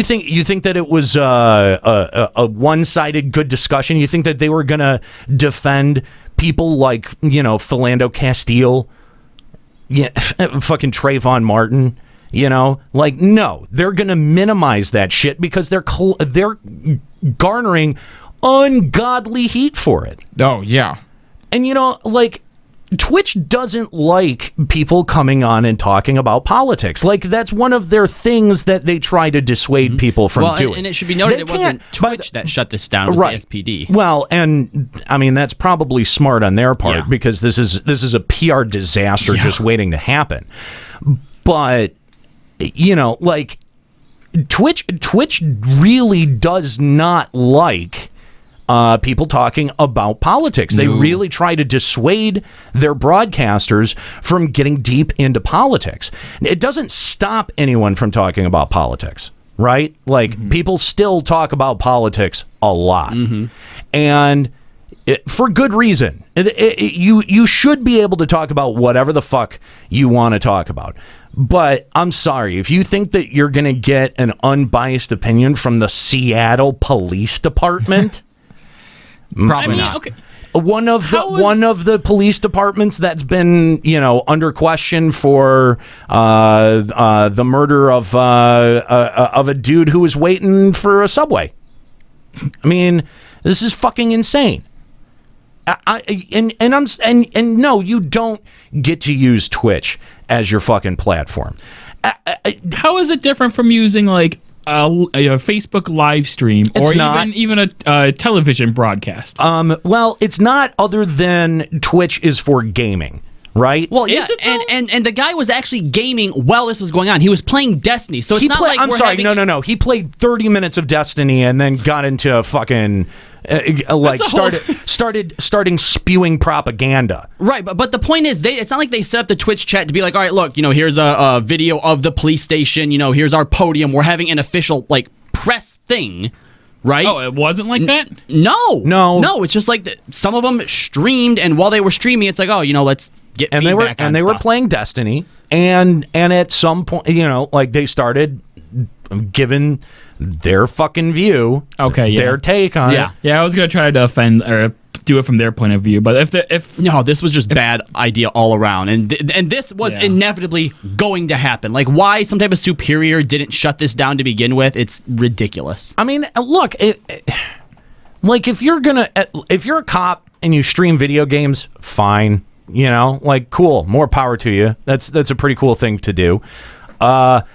think that it was a one-sided good discussion? You think that they were going to defend people like, Philando Castile, fucking Trayvon Martin? No, they're going to minimize that shit because they're garnering ungodly heat for it. Oh, yeah. And, Twitch doesn't like people coming on and talking about politics. Like, that's one of their things that they try to dissuade people from doing. And it should be noted it wasn't Twitch that shut this down. It was the SPD. Well, and, I mean, that's probably smart on their part because this is a PR disaster just waiting to happen. But Twitch really does not like people talking about politics. They really try to dissuade their broadcasters from getting deep into politics. It doesn't stop anyone from talking about politics, right? Like, people still talk about politics a lot. And for good reason. You should be able to talk about whatever the fuck you want to talk about. But I'm sorry, if you think that you're going to get an unbiased opinion from the Seattle Police Department, probably not. Okay. One of the police departments that's been, under question for the murder of a dude who was waiting for a subway. I mean, this is fucking insane. No, you don't get to use Twitch as your fucking platform. How is it different from using like a Facebook live stream or even a television broadcast? Well, it's not, other than Twitch is for gaming. Right? Well, yeah, and the guy was actually gaming while this was going on. He was playing Destiny, so it's not like no. He played 30 minutes of Destiny and then got into a fucking started spewing propaganda. Right, but the point is, it's not like they set up the Twitch chat to be like, all right, look, here's a video of the police station. Here's our podium. We're having an official press thing. Right? Oh, it wasn't like that? No. It's just like some of them streamed, and while they were streaming, it's like, oh, let's get feedback on they were playing Destiny, and at some point, they started giving their fucking view, their take on it. Yeah, I was gonna try to defend or do it from their point of view, but if this was just bad idea all around, and this was inevitably going to happen. Like, why some type of superior didn't shut this down to begin with? It's ridiculous. I mean, look, if you're a cop and you stream video games, fine. You know, like, cool, more power to you. That's a pretty cool thing to do. But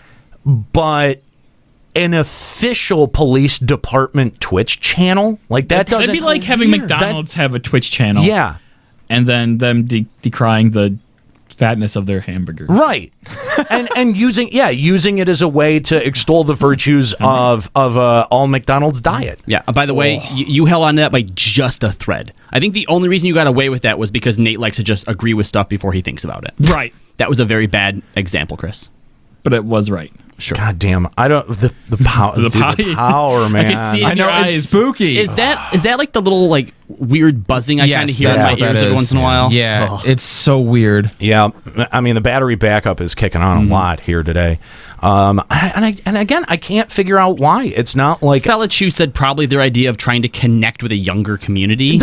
an official police department Twitch channel, like, that doesn't... It'd be like having McDonald's have a Twitch channel. Yeah. And then them decrying the fatness of their hamburgers. Right. and using it as a way to extol the virtues of all McDonald's diet. Yeah. By the way, you held on to that by just a thread. I think the only reason you got away with that was because Nate likes to just agree with stuff before he thinks about it. Right. That was a very bad example, Chris. But it was right. Sure. God damn. I don't... The power, the power, man. I can see it in your eyes. It's spooky. Is that like the little like weird buzzing I kind of hear in my ears every once in a while? Yeah, Ugh. it's so weird. Yeah, I mean, the battery backup is kicking on a lot here today. And again, I can't figure out why. It's not like... Felichu said probably their idea of trying to connect with a younger community.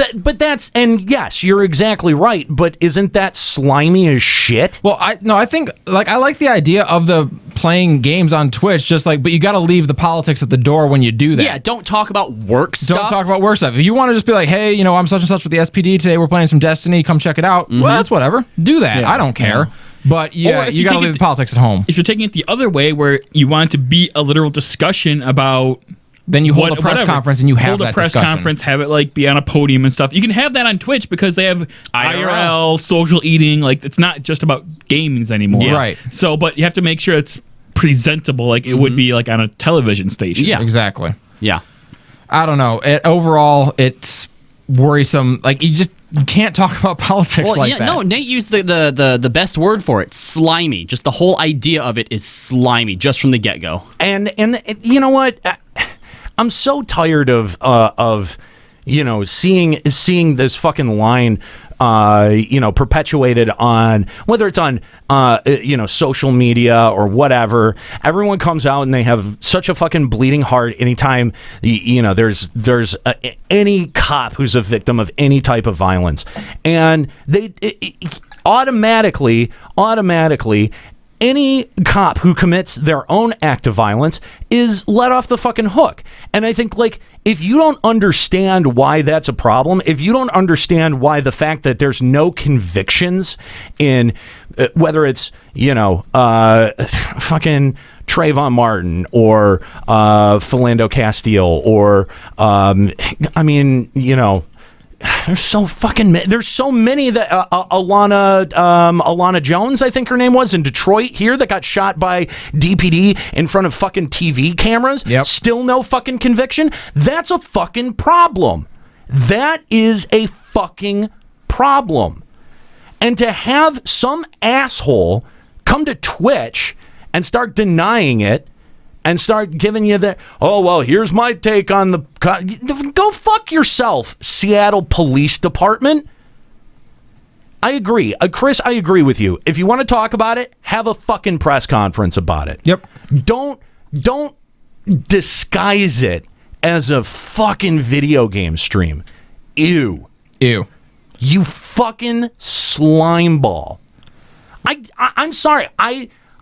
And yes, you're exactly right, but isn't that slimy as shit? Well, I think, like, I like the idea of the playing games on Twitch, just like, but you got to leave the politics at the door when you do that. Yeah, don't talk about work stuff. Don't talk about work stuff. If you want to just be like, hey, you know, I'm such and such with the SPD today, we're playing some Destiny, come check it out. Well, that's whatever. Do that. Yeah. I don't care. But yeah, you got to leave the politics at home. If you're taking it the other way, where you want it to be a literal discussion about, then you hold a press conference and you have that discussion. Conference, have it like be on a podium and stuff. You can have that on Twitch because they have IRL social eating. Like, it's not just about games anymore. Yeah. Right. So, but you have to make sure it's presentable, like it would be like on a television station. Yeah, exactly. Yeah. I don't know. Overall, it's worrisome. Like, you can't talk about politics like that. No, Nate used the best word for it, slimy. Just the whole idea of it is slimy, just from the get-go. And you know what? I'm so tired of you know, seeing this fucking line you know, perpetuated on, whether it's on you know, social media or whatever. Everyone comes out and they have such a fucking bleeding heart anytime you know there's any cop who's a victim of any type of violence, and they automatically any cop who commits their own act of violence is let off the fucking hook. And I think, like, if you don't understand why that's a problem, if you don't understand why the fact that there's no convictions in whether it's, you know, fucking Trayvon Martin or Philando Castile or, I mean, you know, there's so many that Alana Jones, I think her name was, in Detroit here, that got shot by DPD in front of fucking TV cameras. Yep. Still no fucking conviction. That's a fucking problem. That is a fucking problem. And to have some asshole come to Twitch and start denying it and start giving you the, oh, well, here's my take on the... Go fuck yourself, Seattle Police Department. I agree. Chris, I agree with you. If you want to talk about it, have a fucking press conference about it. Yep. Don't disguise it as a fucking video game stream. Ew. You fucking slimeball. I'm sorry.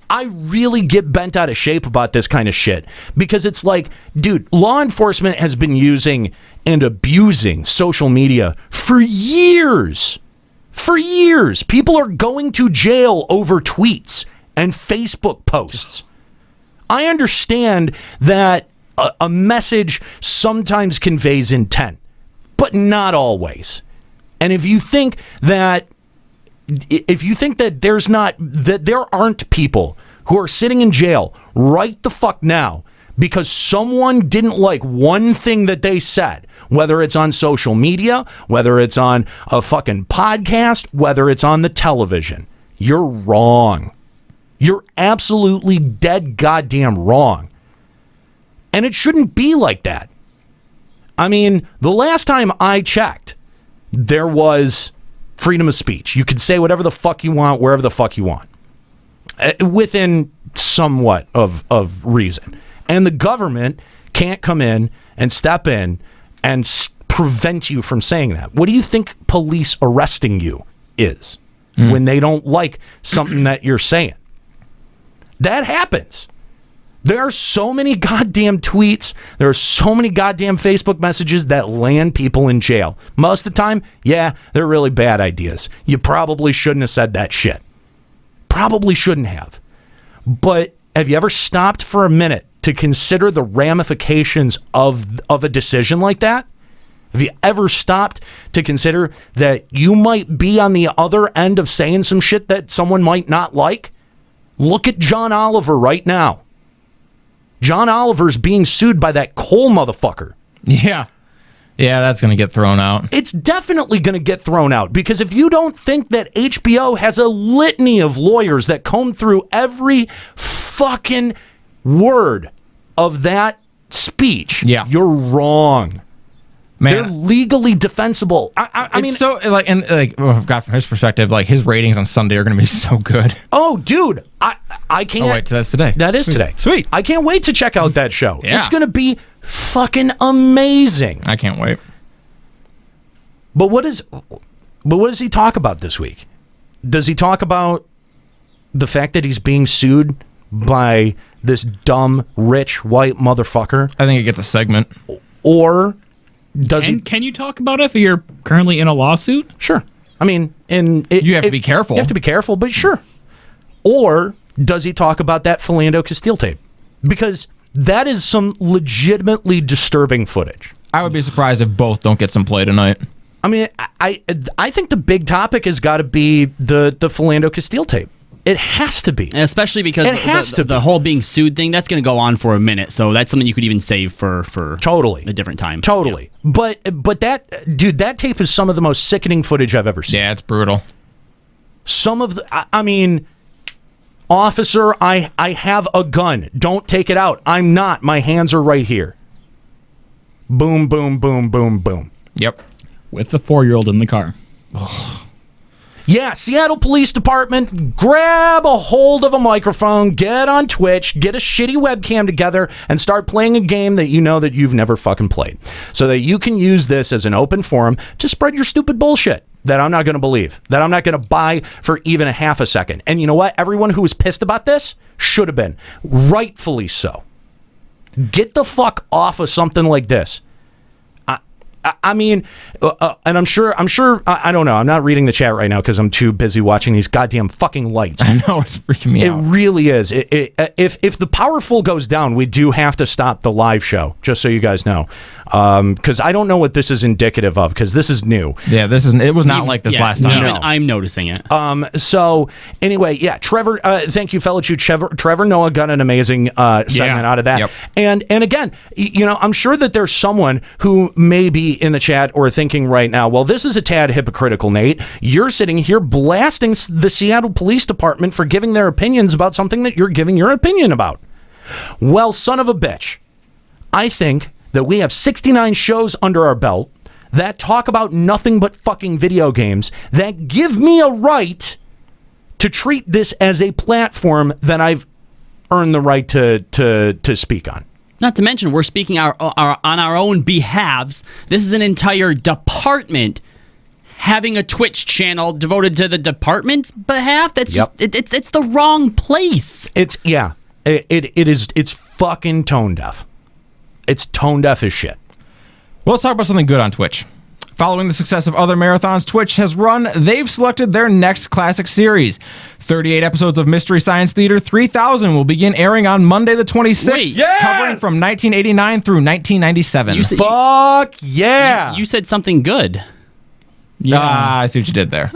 I really get bent out of shape about this kind of shit, because it's like, dude, law enforcement has been using and abusing social media for years. For years. People are going to jail over tweets and Facebook posts. I understand that a message sometimes conveys intent, but not always. And if you think that there aren't people who are sitting in jail right the fuck now because someone didn't like one thing that they said, whether it's on social media, whether it's on a fucking podcast, whether it's on the television, you're wrong. You're absolutely dead goddamn wrong. And it shouldn't be like that. I mean, the last time I checked, there was freedom of speech. You could say whatever the fuck you want, wherever the fuck you want, within somewhat of reason. And the government can't come in and step in and prevent you from saying that. What do you think police arresting you is when they don't like something that you're saying? That happens. There are so many goddamn tweets. There are so many goddamn Facebook messages that land people in jail. Most of the time, yeah, they're really bad ideas. You probably shouldn't have said that shit. Probably shouldn't have. But have you ever stopped for a minute to consider the ramifications of a decision like that? Have you ever stopped to consider that you might be on the other end of saying some shit that someone might not like? Look at John Oliver right now. John Oliver's being sued by that Cole motherfucker. Yeah. Yeah, that's going to get thrown out. It's definitely going to get thrown out, because if you don't think that HBO has a litany of lawyers that comb through every fucking word of that speech, you're wrong. Man, they're legally defensible. I mean, so God, from his perspective, like his ratings on Sunday are going to be so good. Oh, dude, I can't. Oh, wait, that's today. That is today. Sweet. I can't wait to check out that show. Yeah. It's going to be fucking amazing. I can't wait. But what does he talk about this week? Does he talk about the fact that he's being sued by this dumb, rich, white motherfucker? I think it gets a segment. Or can you talk about it if you're currently in a lawsuit? Sure. I mean, you have to be careful. You have to be careful, but sure. Or does he talk about that Philando Castile tape? Because that is some legitimately disturbing footage. I would be surprised if both don't get some play tonight. I mean, I think the big topic has got to be the Philando Castile tape. It has to be. Especially because the whole being sued thing, that's going to go on for a minute. So that's something you could even save for totally a different time. Totally. Yeah. But that tape is some of the most sickening footage I've ever seen. Yeah, it's brutal. Some of the, I mean, officer, I have a gun. Don't take it out. I'm not. My hands are right here. Boom, boom, boom, boom, boom. Yep. With the 4-year-old in the car. Yeah, Seattle Police Department, grab a hold of a microphone, get on Twitch, get a shitty webcam together, and start playing a game that you know that you've never fucking played. So that you can use this as an open forum to spread your stupid bullshit that I'm not going to believe, that I'm not going to buy for even a half a second. And you know what? Everyone who was pissed about this should have been. Rightfully so. Get the fuck off of something like this. I mean, and I'm sure, I don't know. I'm not reading the chat right now because I'm too busy watching these goddamn fucking lights. I know, it's freaking me out. It really is. If the powerful goes down, we do have to stop the live show, just so you guys know. Because I don't know what this is indicative of, because this is new. Yeah, it was not like this last time. No. I'm noticing it. So anyway, yeah, Trevor, thank you, fellow Jew. Trevor Noah got an amazing segment out of that. Yep. And again, I'm sure that there's someone who may be in the chat or thinking right now, well, this is a tad hypocritical, Nate. You're sitting here blasting the Seattle Police Department for giving their opinions about something that you're giving your opinion about. Well, son of a bitch, I think that we have 69 shows under our belt that talk about nothing but fucking video games that give me a right to treat this as a platform that I've earned the right to speak on. Not to mention, we're speaking on our own behalves. This is an entire department having a Twitch channel devoted to the department's behalf. That's just, it's the wrong place. It's fucking tone deaf. It's tone deaf as shit. Well, let's talk about something good on Twitch. Following the success of other marathons Twitch has run, they've selected their next classic series. 38 episodes of Mystery Science Theater 3000 will begin airing on Monday the 26th, covering from 1989 through 1997. Fuck yeah! You said something good. Yeah, I see what you did there.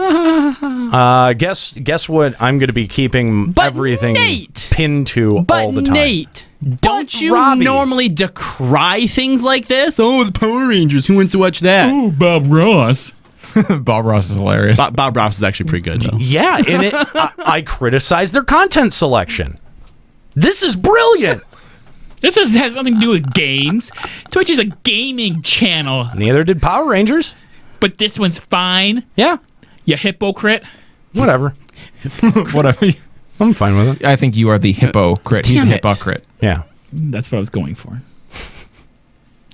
Guess what? I'm going to be keeping everything pinned to all the time. Nate, don't you normally decry things like this? Oh, the Power Rangers. Who wants to watch that? Ooh, Bob Ross. Bob Ross is hilarious. Bob Ross is actually pretty good, though. Yeah, and I criticize their content selection. This is brilliant. This has nothing to do with games. Twitch is a gaming channel. Neither did Power Rangers. But this one's fine. Yeah. You hypocrite. Whatever. Whatever. I'm fine with it. I think you are the hypocrite. He's a hypocrite. Yeah. That's what I was going for.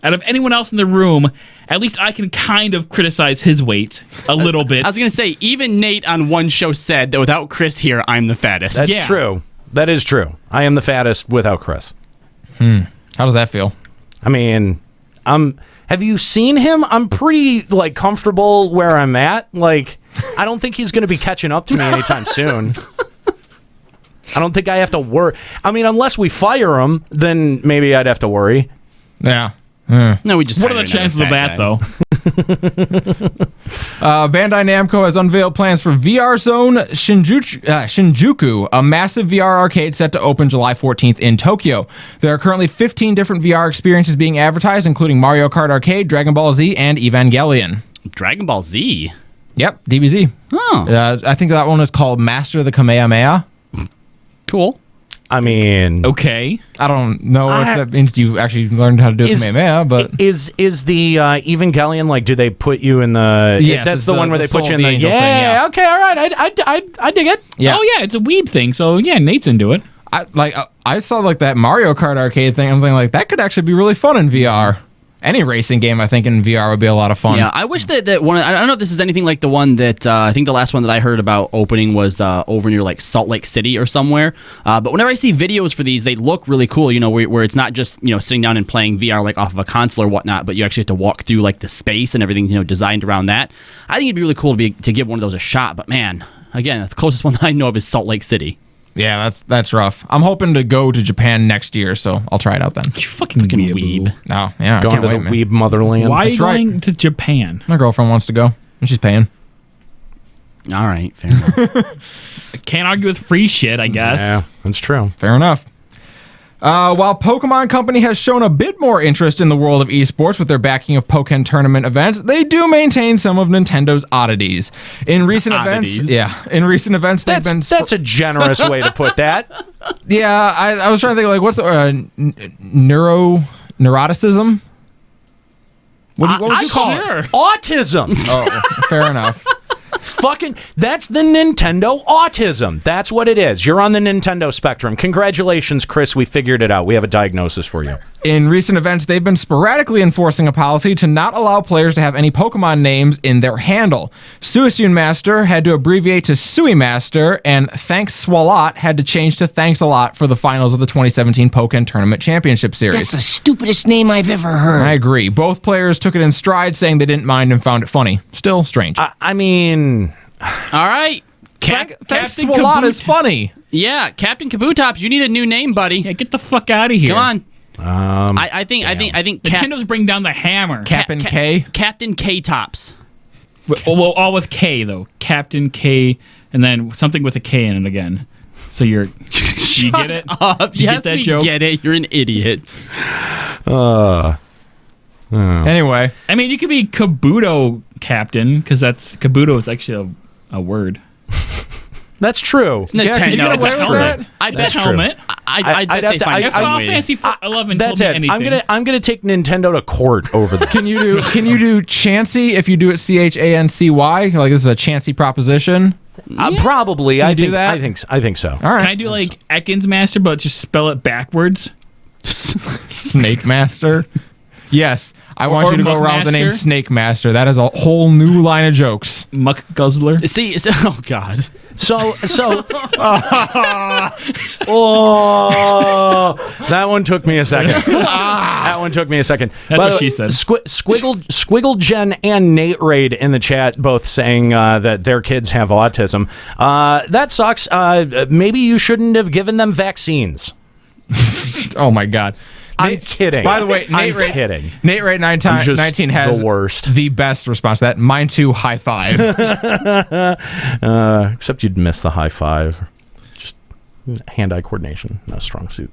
Out of anyone else in the room, at least I can kind of criticize his weight a little bit. I was going to say, even Nate on one show said that without Chris here, I'm the fattest. That's true. That is true. I am the fattest without Chris. How does that feel? I mean, have you seen him? I'm pretty comfortable where I'm at. I don't think he's going to be catching up to me anytime soon. I don't think I have to worry. I mean, unless we fire him, then maybe I'd have to worry. Yeah. No, we just. What are the chances of that, though? Bandai Namco has unveiled plans for VR Zone Shinjuku, a massive VR arcade set to open July 14th in Tokyo. There are currently 15 different VR experiences being advertised, including Mario Kart Arcade, Dragon Ball Z, and Evangelion. Dragon Ball Z? Yep, DBZ. Oh. I think that one is called Master of the Kamehameha. Cool. I mean, okay. I don't know if that means you actually learned how to do Kamehameha, but is the Evangelion do they put you in the? Yes, that's the one where they put you in the. angel thing, yeah. Okay, all right. I dig it. Yeah. Oh yeah, it's a weeb thing. So yeah, Nate's into it. I saw that Mario Kart arcade thing. I'm thinking that could actually be really fun in VR. Any racing game, I think, in VR would be a lot of fun. Yeah, I wish that one. I don't know if this is anything like the one that I think the last one that I heard about opening was over near Salt Lake City or somewhere. But whenever I see videos for these, they look really cool. Where it's not just sitting down and playing VR off of a console or whatnot, but you actually have to walk through the space and everything designed around that. I think it'd be really cool to give one of those a shot. But man, again, the closest one that I know of is Salt Lake City. Yeah, that's rough. I'm hoping to go to Japan next year, so I'll try it out then. You fucking weeb. Oh, yeah. Going to the weeb motherland. Why are you That's right. going to Japan? My girlfriend wants to go, and she's paying. All right, fair enough. Can't argue with free shit, I guess. Yeah, that's true. Fair enough. While Pokemon Company has shown a bit more interest in the world of esports with their backing of Pokken tournament events, they do maintain some of Nintendo's oddities. In recent events, That's a generous way to put that. Yeah, I was trying to think what's the neuroticism? What would you call it? Autism. Oh, fair enough. That's the Nintendo autism. That's what it is. You're on the Nintendo spectrum. Congratulations, Chris. We figured it out. We have a diagnosis for you. In recent events, they've been sporadically enforcing a policy to not allow players to have any Pokemon names in their handle. Suicune Master had to abbreviate to Sui Master, and Thanks Swalot had to change to Thanks a Lot for the finals of the 2017 Pokken Tournament Championship Series. That's the stupidest name I've ever heard. I agree. Both players took it in stride, saying they didn't mind and found it funny. Still strange. I mean... All right. Thanks Captain Swalot is funny. Yeah, Captain Kabutops, you need a new name, buddy. Yeah, get the fuck out of here. Come on. I think Nintendo's bring down the hammer. Captain K? Captain K-Tops. Well, all with K, though. Captain K, and then something with a K in it again. So you get it? You get that joke? Get it. You're an idiot. Anyway. I mean, you could be Kabuto Captain, because Kabuto is actually a word. That's true. It's Nintendo. It's a helmet. I bet That's helmet. I bet they find some Final way. Fantasy 11 That's told me it. anything. I'm gonna take Nintendo to court over this. Can you do Chansey if you do it Chancy? This is a Chansey proposition. Probably. Can you do that? I think so. All right. Can I do Ekans Master, but just spell it backwards? Snake Master. Yes, I want Or you to go Muck around with the name Master? Snake Master. That is a whole new line of jokes. Muck Guzzler. See, oh god. So that one took me a second. That's what she said. Squiggle Jen and Nate Raid in the chat both saying that their kids have autism. That sucks. Maybe you shouldn't have given them vaccines. Oh my god. I'm kidding. By the way, Nate Raid 19 has the worst. The best response to that. Mine too, high five. Except you'd miss the high five. Just hand-eye coordination, not a strong suit.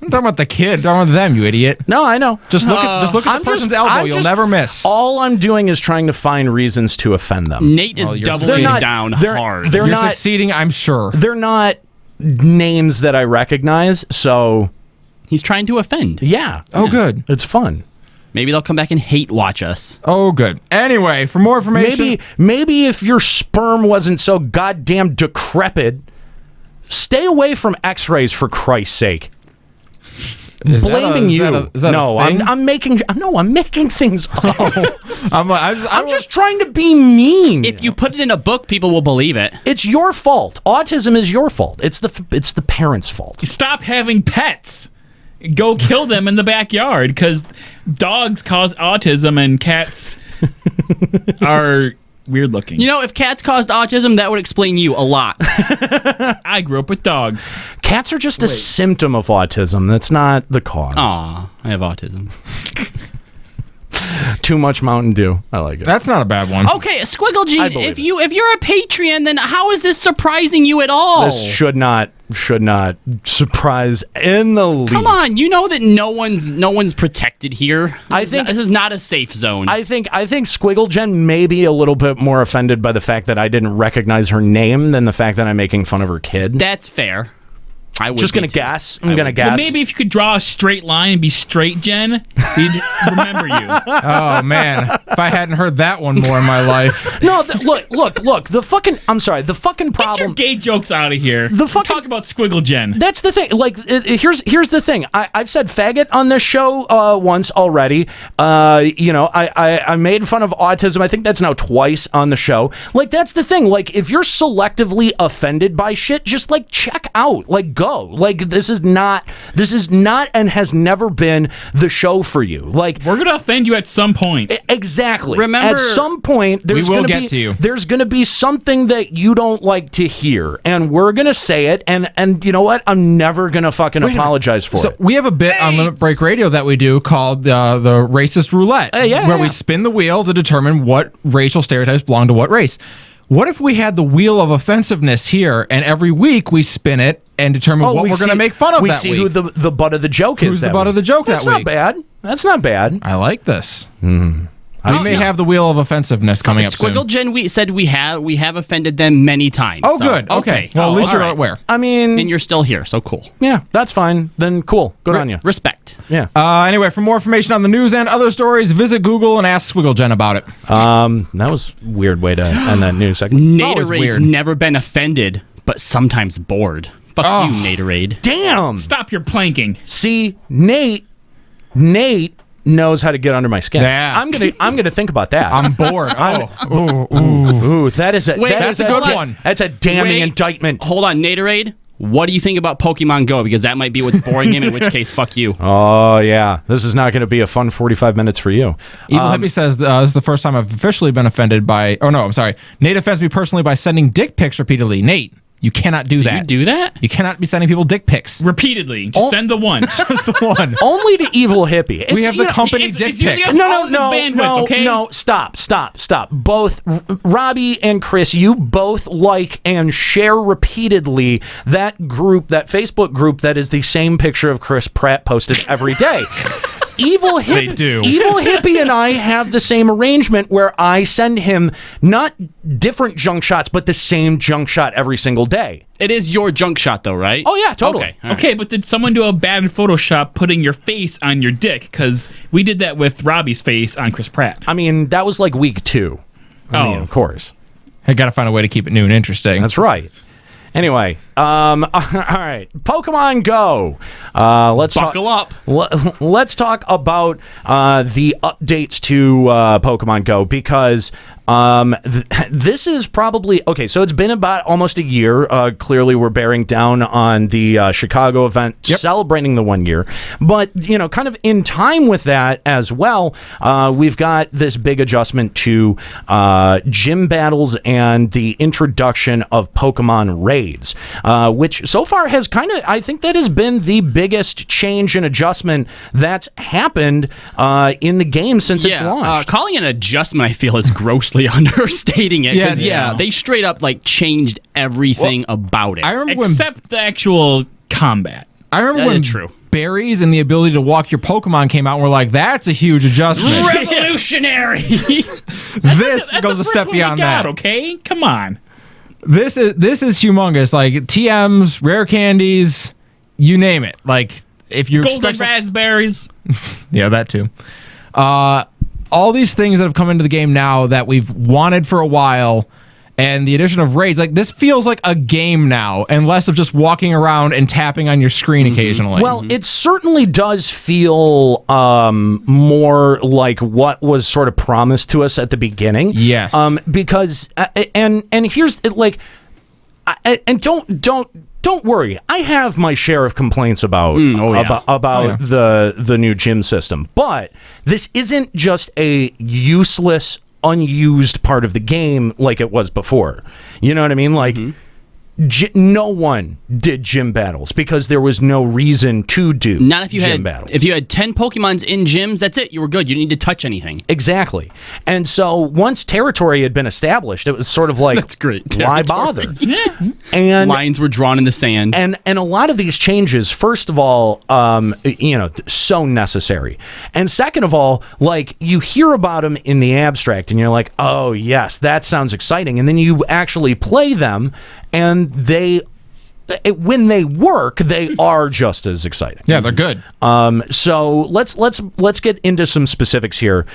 I'm talking about the kid. I'm talking about them, you idiot. No, I know. Just look at the person's elbow. You'll never miss. All I'm doing is trying to find reasons to offend them. Nate is doubling down hard. You're succeeding, I'm sure. They're not names that I recognize, so... He's trying to offend. Yeah. Oh, good. It's fun. Maybe they'll come back and hate watch us. Oh, good. Anyway, for more information... Maybe if your sperm wasn't so goddamn decrepit, stay away from x-rays for Christ's sake. Blaming you. I'm making things up. I'm just trying to be mean. If you put it in a book, people will believe it. It's your fault. Autism is your fault. It's the parents' fault. Stop having pets. go kill them in the backyard because dogs cause autism and cats are weird looking. You know, if cats caused autism, that would explain you a lot. I grew up with dogs. Cats are just a symptom of autism. That's not the cause. Aw, I have autism. Too much Mountain Dew. I like it. That's not a bad one. Okay, Squiggle Gene, if you're a Patreon, then how is this surprising you at all? This should not surprise in the least. Come on, you know that no one's protected here. This is not a safe zone. I think Squiggle Jen may be a little bit more offended by the fact that I didn't recognize her name than the fact that I'm making fun of her kid. That's fair. I would just gonna guess. I'm gonna guess. Well, maybe if you could draw a straight line and be straight, Jen, we'd remember you. Oh man, if I hadn't heard that one more in my life. No, look. The fucking problem. Get your gay jokes out of here. Talk about Squiggle Jen. That's the thing. Like, here's the thing. I've said faggot on this show once already. I made fun of autism. I think that's now twice on the show. Like, that's the thing. Like, if you're selectively offended by shit, just like check out. Like, go. Like, this is not and has never been the show for you. Like, we're gonna offend you at some point. Exactly. Remember, at some point there's gonna be something that you don't like to hear, and we're gonna say it, and you know what? I'm never gonna fucking apologize for it. We have a bit on Limit Break Radio that we do called the Racist Roulette, where we spin the wheel to determine what racial stereotypes belong to what race. What if we had the wheel of offensiveness here, and every week we spin it and determine what we're going to make fun of that week? We see who the butt of the joke is. Who's the butt of the joke that week? That's not bad. That's not bad. I like this. We may have the wheel of offensiveness coming up soon. Squiggle Jen said we have offended them many times. Oh, good. Okay. Well, at least you're aware. I mean, and you're still here, so cool. Yeah, that's fine. Then cool. Good on you. Respect. Yeah. Anyway, for more information on the news and other stories, visit Google and ask Squiggle Jen about it. That was a weird way to end that news segment. Naturade's never been offended, but sometimes bored. Fuck you, Naturade. Damn. Stop your planking. See, Nate knows how to get under my skin. Yeah. I'm gonna think about that. I'm bored. Ooh, that's a good one. That's a damning indictment. Hold on, Naturade. What do you think about Pokemon Go? Because that might be what's boring him, in which case, fuck you. Oh, yeah. This is not going to be a fun 45 minutes for you. Evil Hippie says, this is the first time I've officially been offended by... Oh, no, I'm sorry. Nate offends me personally by sending dick pics repeatedly. Nate, you cannot do that. You do that? You cannot be sending people dick pics. Repeatedly. Just send the one. Just the one. Only to Evil Hippie. We have the company dick pic. No, stop. Both Robbie and Chris, you both like and share repeatedly that Facebook group that is the same picture of Chris Pratt posted every day. Evil Hippie and I have the same arrangement where I send him not different junk shots, but the same junk shot every single day. It is your junk shot, though, right? Oh, yeah, totally. Okay, but did someone do a bad Photoshop putting your face on your dick? Because we did that with Robbie's face on Chris Pratt. I mean, that was like week 2. I mean, of course. I got to find a way to keep it new and interesting. That's right. Anyway, all right, Pokemon Go. Let's buckle up. Let's talk about the updates to Pokemon Go, because this is probably okay. So it's been about almost a year. Clearly, we're bearing down on the Chicago event, celebrating the 1 year. But kind of in time with that as well, we've got this big adjustment to gym battles and the introduction of Pokemon raids, which so far has I think that has been the biggest change and adjustment that's happened in the game since its launch. Calling it an adjustment, I feel, is grossly understating it. Because they straight up changed everything about it. I remember except the actual combat. I remember when berries and the ability to walk your Pokemon came out, and we're like, that's a huge adjustment. Revolutionary. This goes a step beyond that. Okay, come on. This is humongous. Like TMs, rare candies, you name it. Like if you golden raspberries. Yeah, that too. All these things that have come into the game now that we've wanted for a while, and the addition of raids, this feels like a game now, and less of just walking around and tapping on your screen occasionally. Well, it certainly does feel more like what was sort of promised to us at the beginning. Yes. Because and here's and don't don't worry. I have my share of complaints about the new gym system, but this isn't just a useless, unused part of the game like it was before. You know what I mean? Like. No one did gym battles because there was no reason to do Not if you gym had battles. If you had 10 Pokemons in gyms, that's it. You were good. You didn't need to touch anything. Exactly. And so once territory had been established, it was sort of like, that's great. Why bother? And lines were drawn in the sand. And a lot of these changes, first of all, so necessary. And second of all, like, you hear about them in the abstract and you're like, oh yes, that sounds exciting. And then you actually play them and when they work, they are just as exciting. Yeah, they're good. So let's get into some specifics here,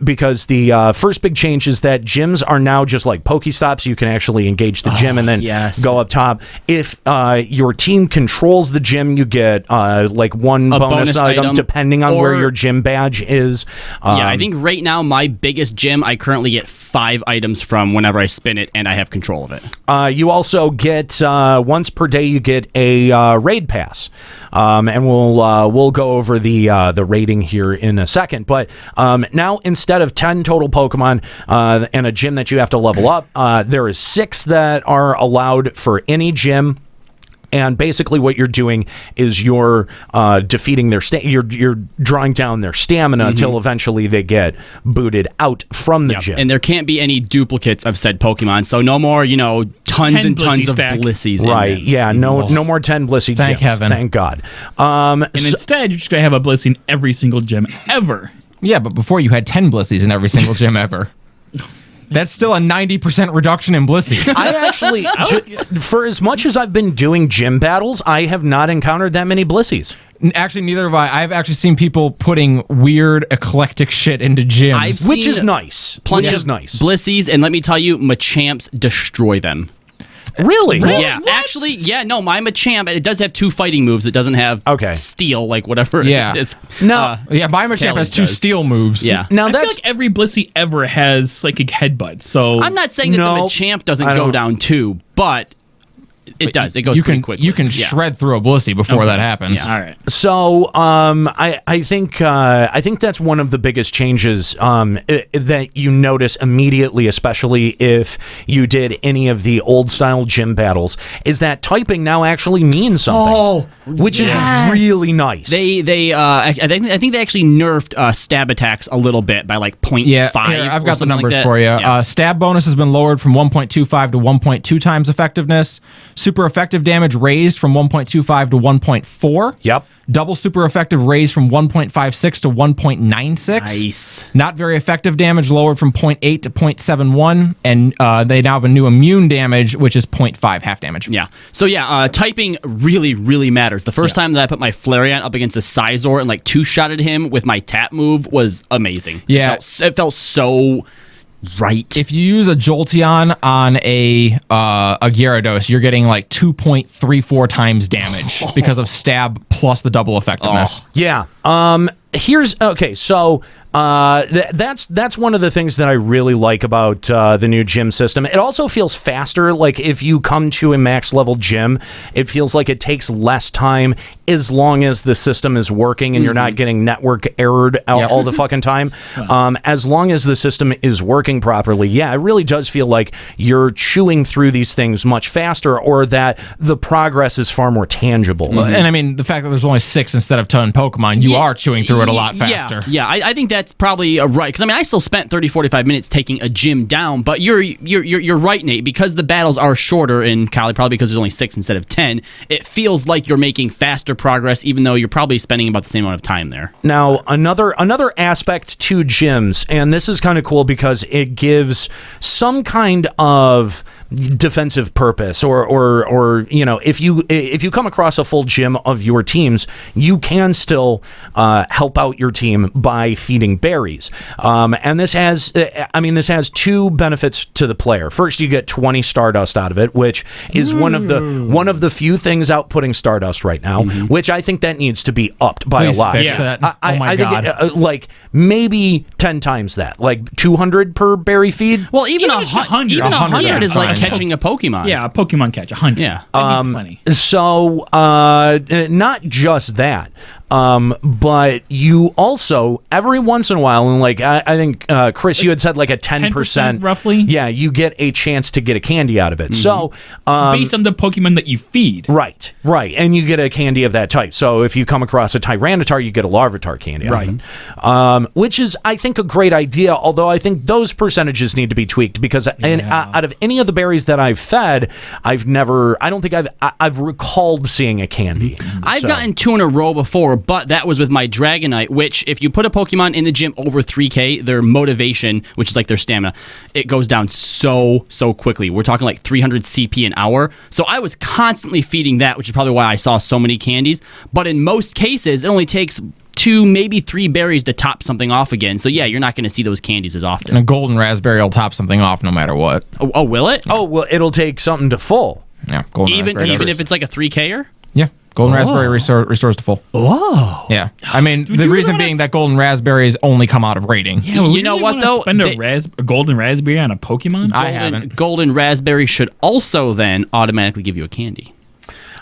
because the first big change is that gyms are now just like Pokestops. You can actually engage the gym and then go up top. If your team controls the gym, you get like one bonus item depending on where your gym badge is. I think right now my biggest gym, I currently get 5 items from whenever I spin it, and I have control of it. You also get once per day you get a raid pass, and we'll go over the rating here in a second. But now instead of 10 total Pokemon and a gym that you have to level up, there is 6 that are allowed for any gym. And basically, what you're doing is you're defeating their you're drawing down their stamina until eventually they get booted out from the gym. And there can't be any duplicates of said Pokemon, so no more, tons and tons of Blissies. Right? Yeah. No more 10 Blissey. Thank gyms. heaven. Thank God. And instead, you're just gonna have a Blissey in every single gym ever. Yeah, but before you had 10 Blissies in every single gym ever. That's still a 90% reduction in Blissey. I actually, for as much as I've been doing gym battles, I have not encountered that many Blissies. Actually, neither have I. I've actually seen people putting weird, eclectic shit into gyms. Which is nice. Plenty of Blissies, and let me tell you, Machamps destroy them. Really? Yeah. What? Actually, no, my Machamp, it does have 2 fighting moves. It doesn't have steel, like whatever it is. No. My Machamp has 2 steel moves. Yeah. Now I feel like every Blissey ever has psychic headbutt. So I'm not saying that the Machamp doesn't go down too, but it does. It goes pretty quickly. You can shred through a Blissey before that happens. Yeah. All right. So I think that's one of the biggest changes that you notice immediately, especially if you did any of the old style gym battles, is that typing now actually means something, which is really nice. I think they actually nerfed stab attacks a little bit by like 0.5. Yeah, here, I've got the numbers for you. Yeah. Stab bonus has been lowered from 1.25 to 1.2 times effectiveness. Super effective damage raised from 1.25 to 1.4. Yep. Double super effective raised from 1.56 to 1.96. Nice. Not very effective damage lowered from 0.8 to 0.71. And they now have a new immune damage, which is 0.5 half damage. Yeah. So typing really, really matters. The first time that I put my Flareon up against a Scizor and like 2-shotted him with my tap move was amazing. Yeah. It felt so right. If you use a Jolteon on a Gyarados, you're getting like 2.34 times damage because of stab plus the double effectiveness. Yeah. So that's one of the things that I really like about the new gym system. It also feels faster. Like if you come to a max level gym, it feels like it takes less time as long as the system is working and you're not getting network errored all the fucking time. As long as the system is working properly, it really does feel like you're chewing through these things much faster, or that the progress is far more tangible. And I mean, the fact that there's only 6 instead of 10 Pokemon, you are chewing through it a lot faster. Yeah, I think that's probably right, because I mean I still spent 30-45 minutes taking a gym down, but you're right, Nate, because the battles are shorter in Cali, probably because there's only 6 instead of 10. It feels like you're making faster progress, even though you're probably spending about the same amount of time there. Now another aspect to gyms, and this is kind of cool because it gives some kind of defensive purpose, or if you come across a full gym of your teams, you can still help out your team by feeding berries, and this has 2 benefits to the player. First, you get 20 Stardust out of it, which is one of the few things outputting Stardust right now, which I think that needs to be upped by a lot. Fix that. I think like maybe 10 times that, like 200 per berry feed. Well, even 100 is like catching a Pokemon. Yeah, a Pokemon catch, 100. Yeah. That'd be plenty. So, not just that, but you also, every once in a while, and like, I think, Chris, you had said like a 10%. Roughly? Yeah, you get a chance to get a candy out of it. So, based on the Pokemon that you feed. Right. And you get a candy of that type. So if you come across a Tyranitar, you get a Larvitar candy out of it. Which is, I think, a great idea, although I think those percentages need to be tweaked because out of any of the berries that I've fed, I don't think I've recalled seeing a candy. I've gotten 2 in a row before, but that was with my Dragonite, which if you put a Pokemon in the gym over 3K, their motivation, which is like their stamina, it goes down so quickly. We're talking like 300 CP an hour. So I was constantly feeding that, which is probably why I saw so many candies. But in most cases, it only takes 2, maybe 3 berries to top something off again. So yeah, you're not going to see those candies as often. And a golden raspberry will top something off no matter what. Oh, will it? Oh, well, it'll take something to full. Yeah, golden raspberry even does. if it's like a 3K-er? Yeah, golden raspberry restores to full. Oh. Yeah. I mean, the reason being that golden raspberries only come out of rating. Yeah, you know what, though? Spend a golden raspberry on a Pokemon? I haven't. Golden raspberry should also then automatically give you a candy.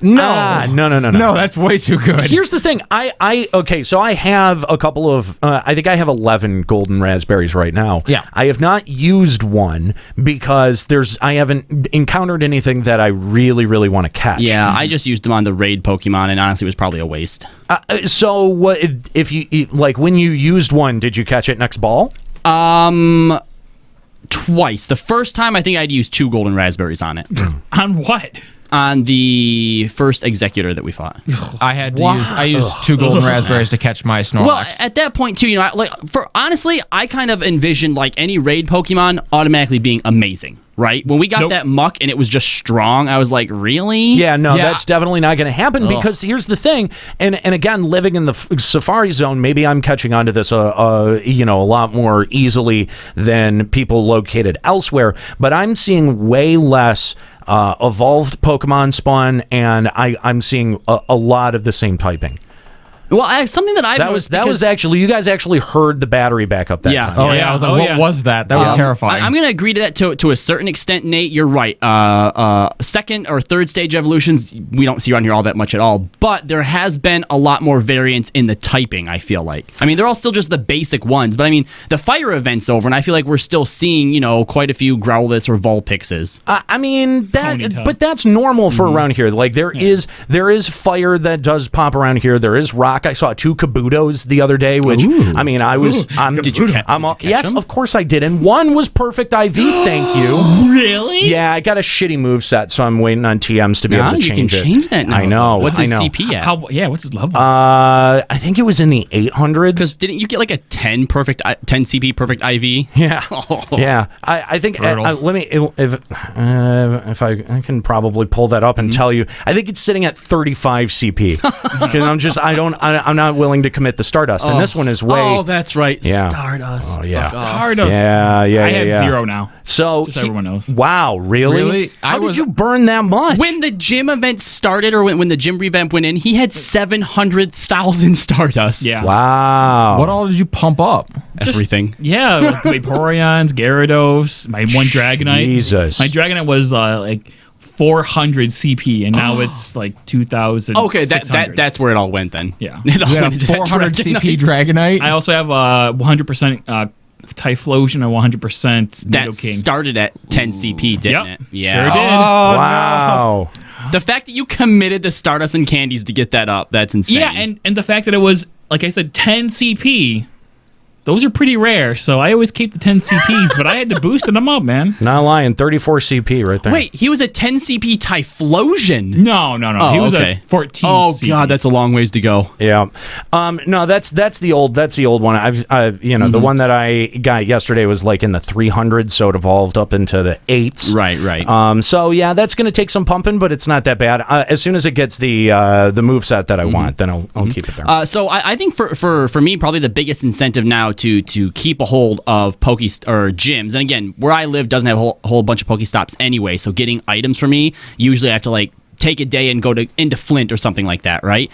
No. No, that's way too good. Here's the thing. Okay, so I have a couple of, I think I have 11 golden raspberries right now. Yeah. I have not used one because I haven't encountered anything that I really, really want to catch. Yeah, I just used them on the raid Pokemon, and honestly, it was probably a waste. So what, if you, like, when you used one, did you catch it next ball? Twice. The first time, I think I'd used 2 golden raspberries on it. On what? On the first Executor that we fought. I used 2 golden raspberries to catch my Snorlax. Well, at that point too, honestly, I kind of envisioned like any raid Pokemon automatically being amazing, right? When we got that Muck and it was just strong, I was like, really? Yeah, no, that's definitely not going to happen because here's the thing, and again, living in the Safari Zone, maybe I'm catching on to this, a lot more easily than people located elsewhere, but I'm seeing way less evolved Pokemon spawn, and I'm seeing a lot of the same typing. Well, something that I was actually, you guys actually heard the battery backup that time. Oh yeah, I was like, what was that? That was terrifying. I'm going to agree to that to a certain extent, Nate. You're right. Second or third stage evolutions, we don't see around here all that much at all. But there has been a lot more variance in the typing, I feel like. I mean, they're all still just the basic ones. But I mean, the fire event's over, and I feel like we're still seeing, quite a few Growlithe or Vulpixes. I mean, but that's normal for around here. Like, there is fire that does pop around here. There is rock. I saw 2 Kabutos the other day, which I mean, Did you catch yes, them? of course I did, and one was perfect IV. Thank you. Really? Yeah, I got a shitty moveset, so I'm waiting on TMs to be able to change it. You can change that now. I know. What's his CP at? What's his level? I think it was in the 800s. Because didn't you get like a 10 CP perfect IV? Yeah. Yeah. I think let me if I can probably pull that up and tell you. I think it's sitting at 35 CP because I'm not willing to commit the Stardust, and this one is way. Oh, that's right. Yeah. Stardust. Oh, yeah. Stardust. Yeah. I have 0 now. So just so everyone knows. Wow, really? How did you burn that much? When the gym event started, or when the gym revamp went in, he had 700,000 Stardust. Yeah. Wow. What all did you pump up? Everything. Yeah, like Vaporeons, Gyarados, my one Dragonite. Jesus. My Dragonite was like 400 CP, and now it's like 2,000. Okay, that's where it all went then. Yeah. It all You went had into a that 400 CP Dragonite? I also have 100% Typhlosion and 100% that Nidoking. Started at 10 CP, didn't it? Yeah. Sure did. Wow. No. The fact that you committed the Stardust and candies to get that up, that's insane. Yeah, and the fact that it was, like I said, 10 CP, those are pretty rare, so I always keep the 10 CPs, but I had to boost them up, man. Not lying, 34 CP right there. Wait, he was a 10 CP Typhlosion? No. Oh, he was okay. a 14 Oh, CP. God, that's a long ways to go. Yeah. No, that's the old one. The one that I got yesterday was like in the 300s, so it evolved up into the 8s. Right. So yeah, that's going to take some pumping, but it's not that bad. As soon as it gets the moveset that I want, then I'll keep it there. So I think for me, probably the biggest incentive now to keep a hold of gyms, and again, where I live doesn't have a whole bunch of Pokestops anyway, so getting items for me, usually I have to like take a day and go into Flint or something like that, right?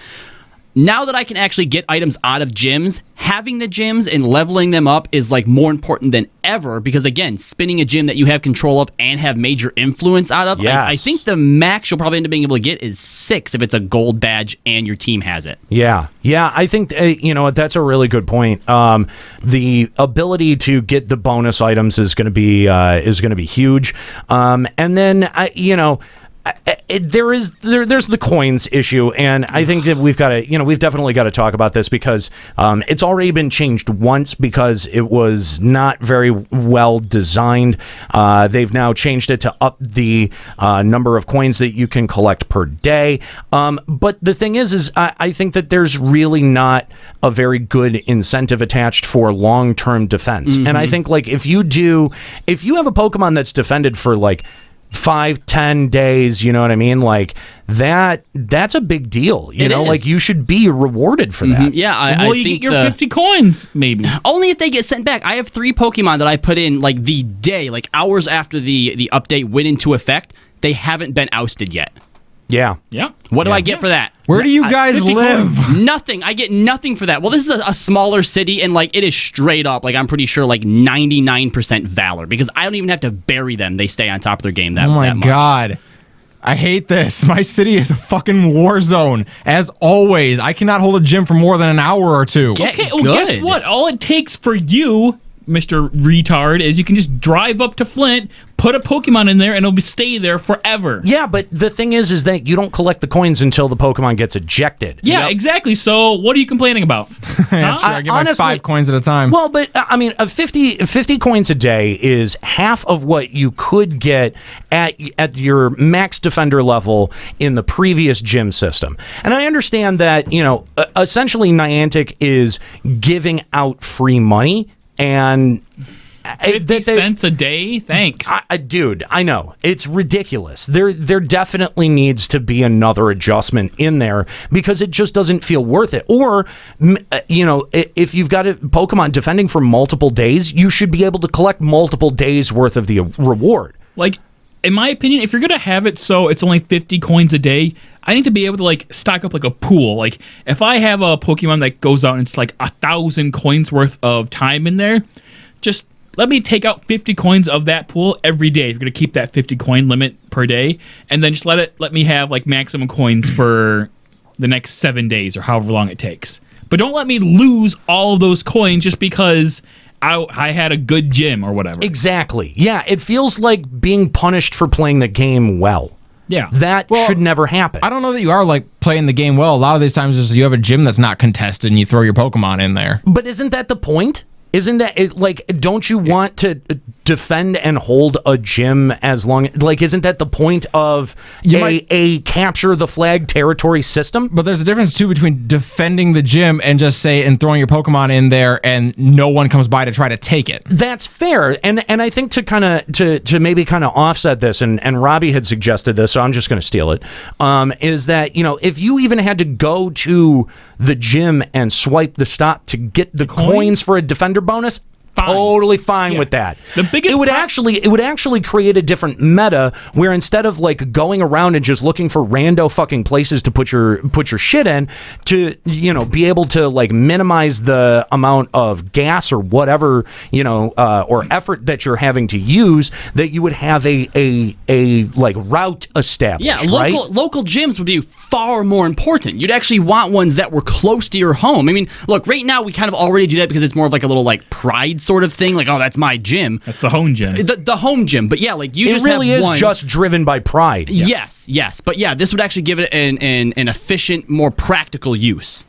now that I can actually get items out of gyms, having the gyms and leveling them up is like more important than ever because again, spinning a gym that you have control of and have major influence out of, Yes. I think the max you'll probably end up being able to get is 6 if it's a gold badge and your team has it. Yeah, I think that's a really good point. The ability to get the bonus items is going to be huge, and then there's the coins issue, and I think that we've definitely got to talk about this because it's already been changed once because it was not very well designed. They've now changed it to up the number of coins that you can collect per day. But the thing is I think that there's really not a very good incentive attached for long-term defense. And I think like if you have a Pokemon that's defended for like 5-10 days, you know what I mean, like that's a big deal, you know, like you should be rewarded for that. Yeah, I think you get your 50 coins maybe only if they get sent back. I have 3 Pokemon that I put in like the day, like hours after the update went into effect. They haven't been ousted yet. Yeah. What do I get for that? Where do you guys live? Nothing. I get nothing for that. Well, this is a smaller city, and like it is straight up, like I'm pretty sure like 99% Valor because I don't even have to bury them. They stay on top of their game that much. Oh my God. I hate this. My city is a fucking war zone. As always, I cannot hold a gym for more than an hour or two. Okay, well, guess what? All it takes for you, Mr. Retard, is you can just drive up to Flint, put a Pokemon in there, and it'll stay there forever. Yeah, but the thing is that you don't collect the coins until the Pokemon gets ejected. Yeah, exactly. So what are you complaining about? I get honestly, like 5 coins at a time. Well, but I mean, 50 coins a day is half of what you could get at your max defender level in the previous gym system. And I understand that, essentially Niantic is giving out free money. And 50 cents a day? Thanks. Dude, I know. It's ridiculous. There definitely needs to be another adjustment in there because it just doesn't feel worth it. Or, if you've got a Pokemon defending for multiple days, you should be able to collect multiple days worth of the reward. Like, in my opinion, if you're going to have it so it's only 50 coins a day, I need to be able to like stock up like a pool. Like if I have a Pokemon that goes out and it's like 1,000 coins worth of time in there, just let me take out 50 coins of that pool every day. If you're going to keep that 50 coin limit per day, and then just let me have like maximum coins for the next 7 days or however long it takes. But don't let me lose all of those coins just because I had a good gym or whatever. Exactly. Yeah, it feels like being punished for playing the game well. Yeah. That should never happen. I don't know that you are like playing the game well. A lot of these times is you have a gym that's not contested and you throw your Pokemon in there. But isn't that the point? Isn't that it, like? Don't you want to defend and hold a gym as long? Like, isn't that the point of a capture the flag territory system? But there's a difference too between defending the gym and just and throwing your Pokemon in there and no one comes by to try to take it. That's fair, and I think to maybe kind of offset this, and Robbie had suggested this, so I'm just going to steal it. Is that if you even had to go to the gym and swipe the stop to get the coins for a defender bonus, totally fine with that. The biggest it would actually create a different meta where instead of like going around and just looking for rando fucking places to put your shit in, to be able to like minimize the amount of gas or whatever or effort that you're having to use, that you would have a like route established. Yeah, right? local gyms would be far more important. You'd actually want ones that were close to your home. I mean, look, right now we kind of already do that because it's more of like a little like pride sort of thing, like, oh, that's my gym. That's the home gym. The home gym. But yeah, like you just really have is one. just driven by pride. Yeah. Yes. But yeah, this would actually give it an efficient, more practical use.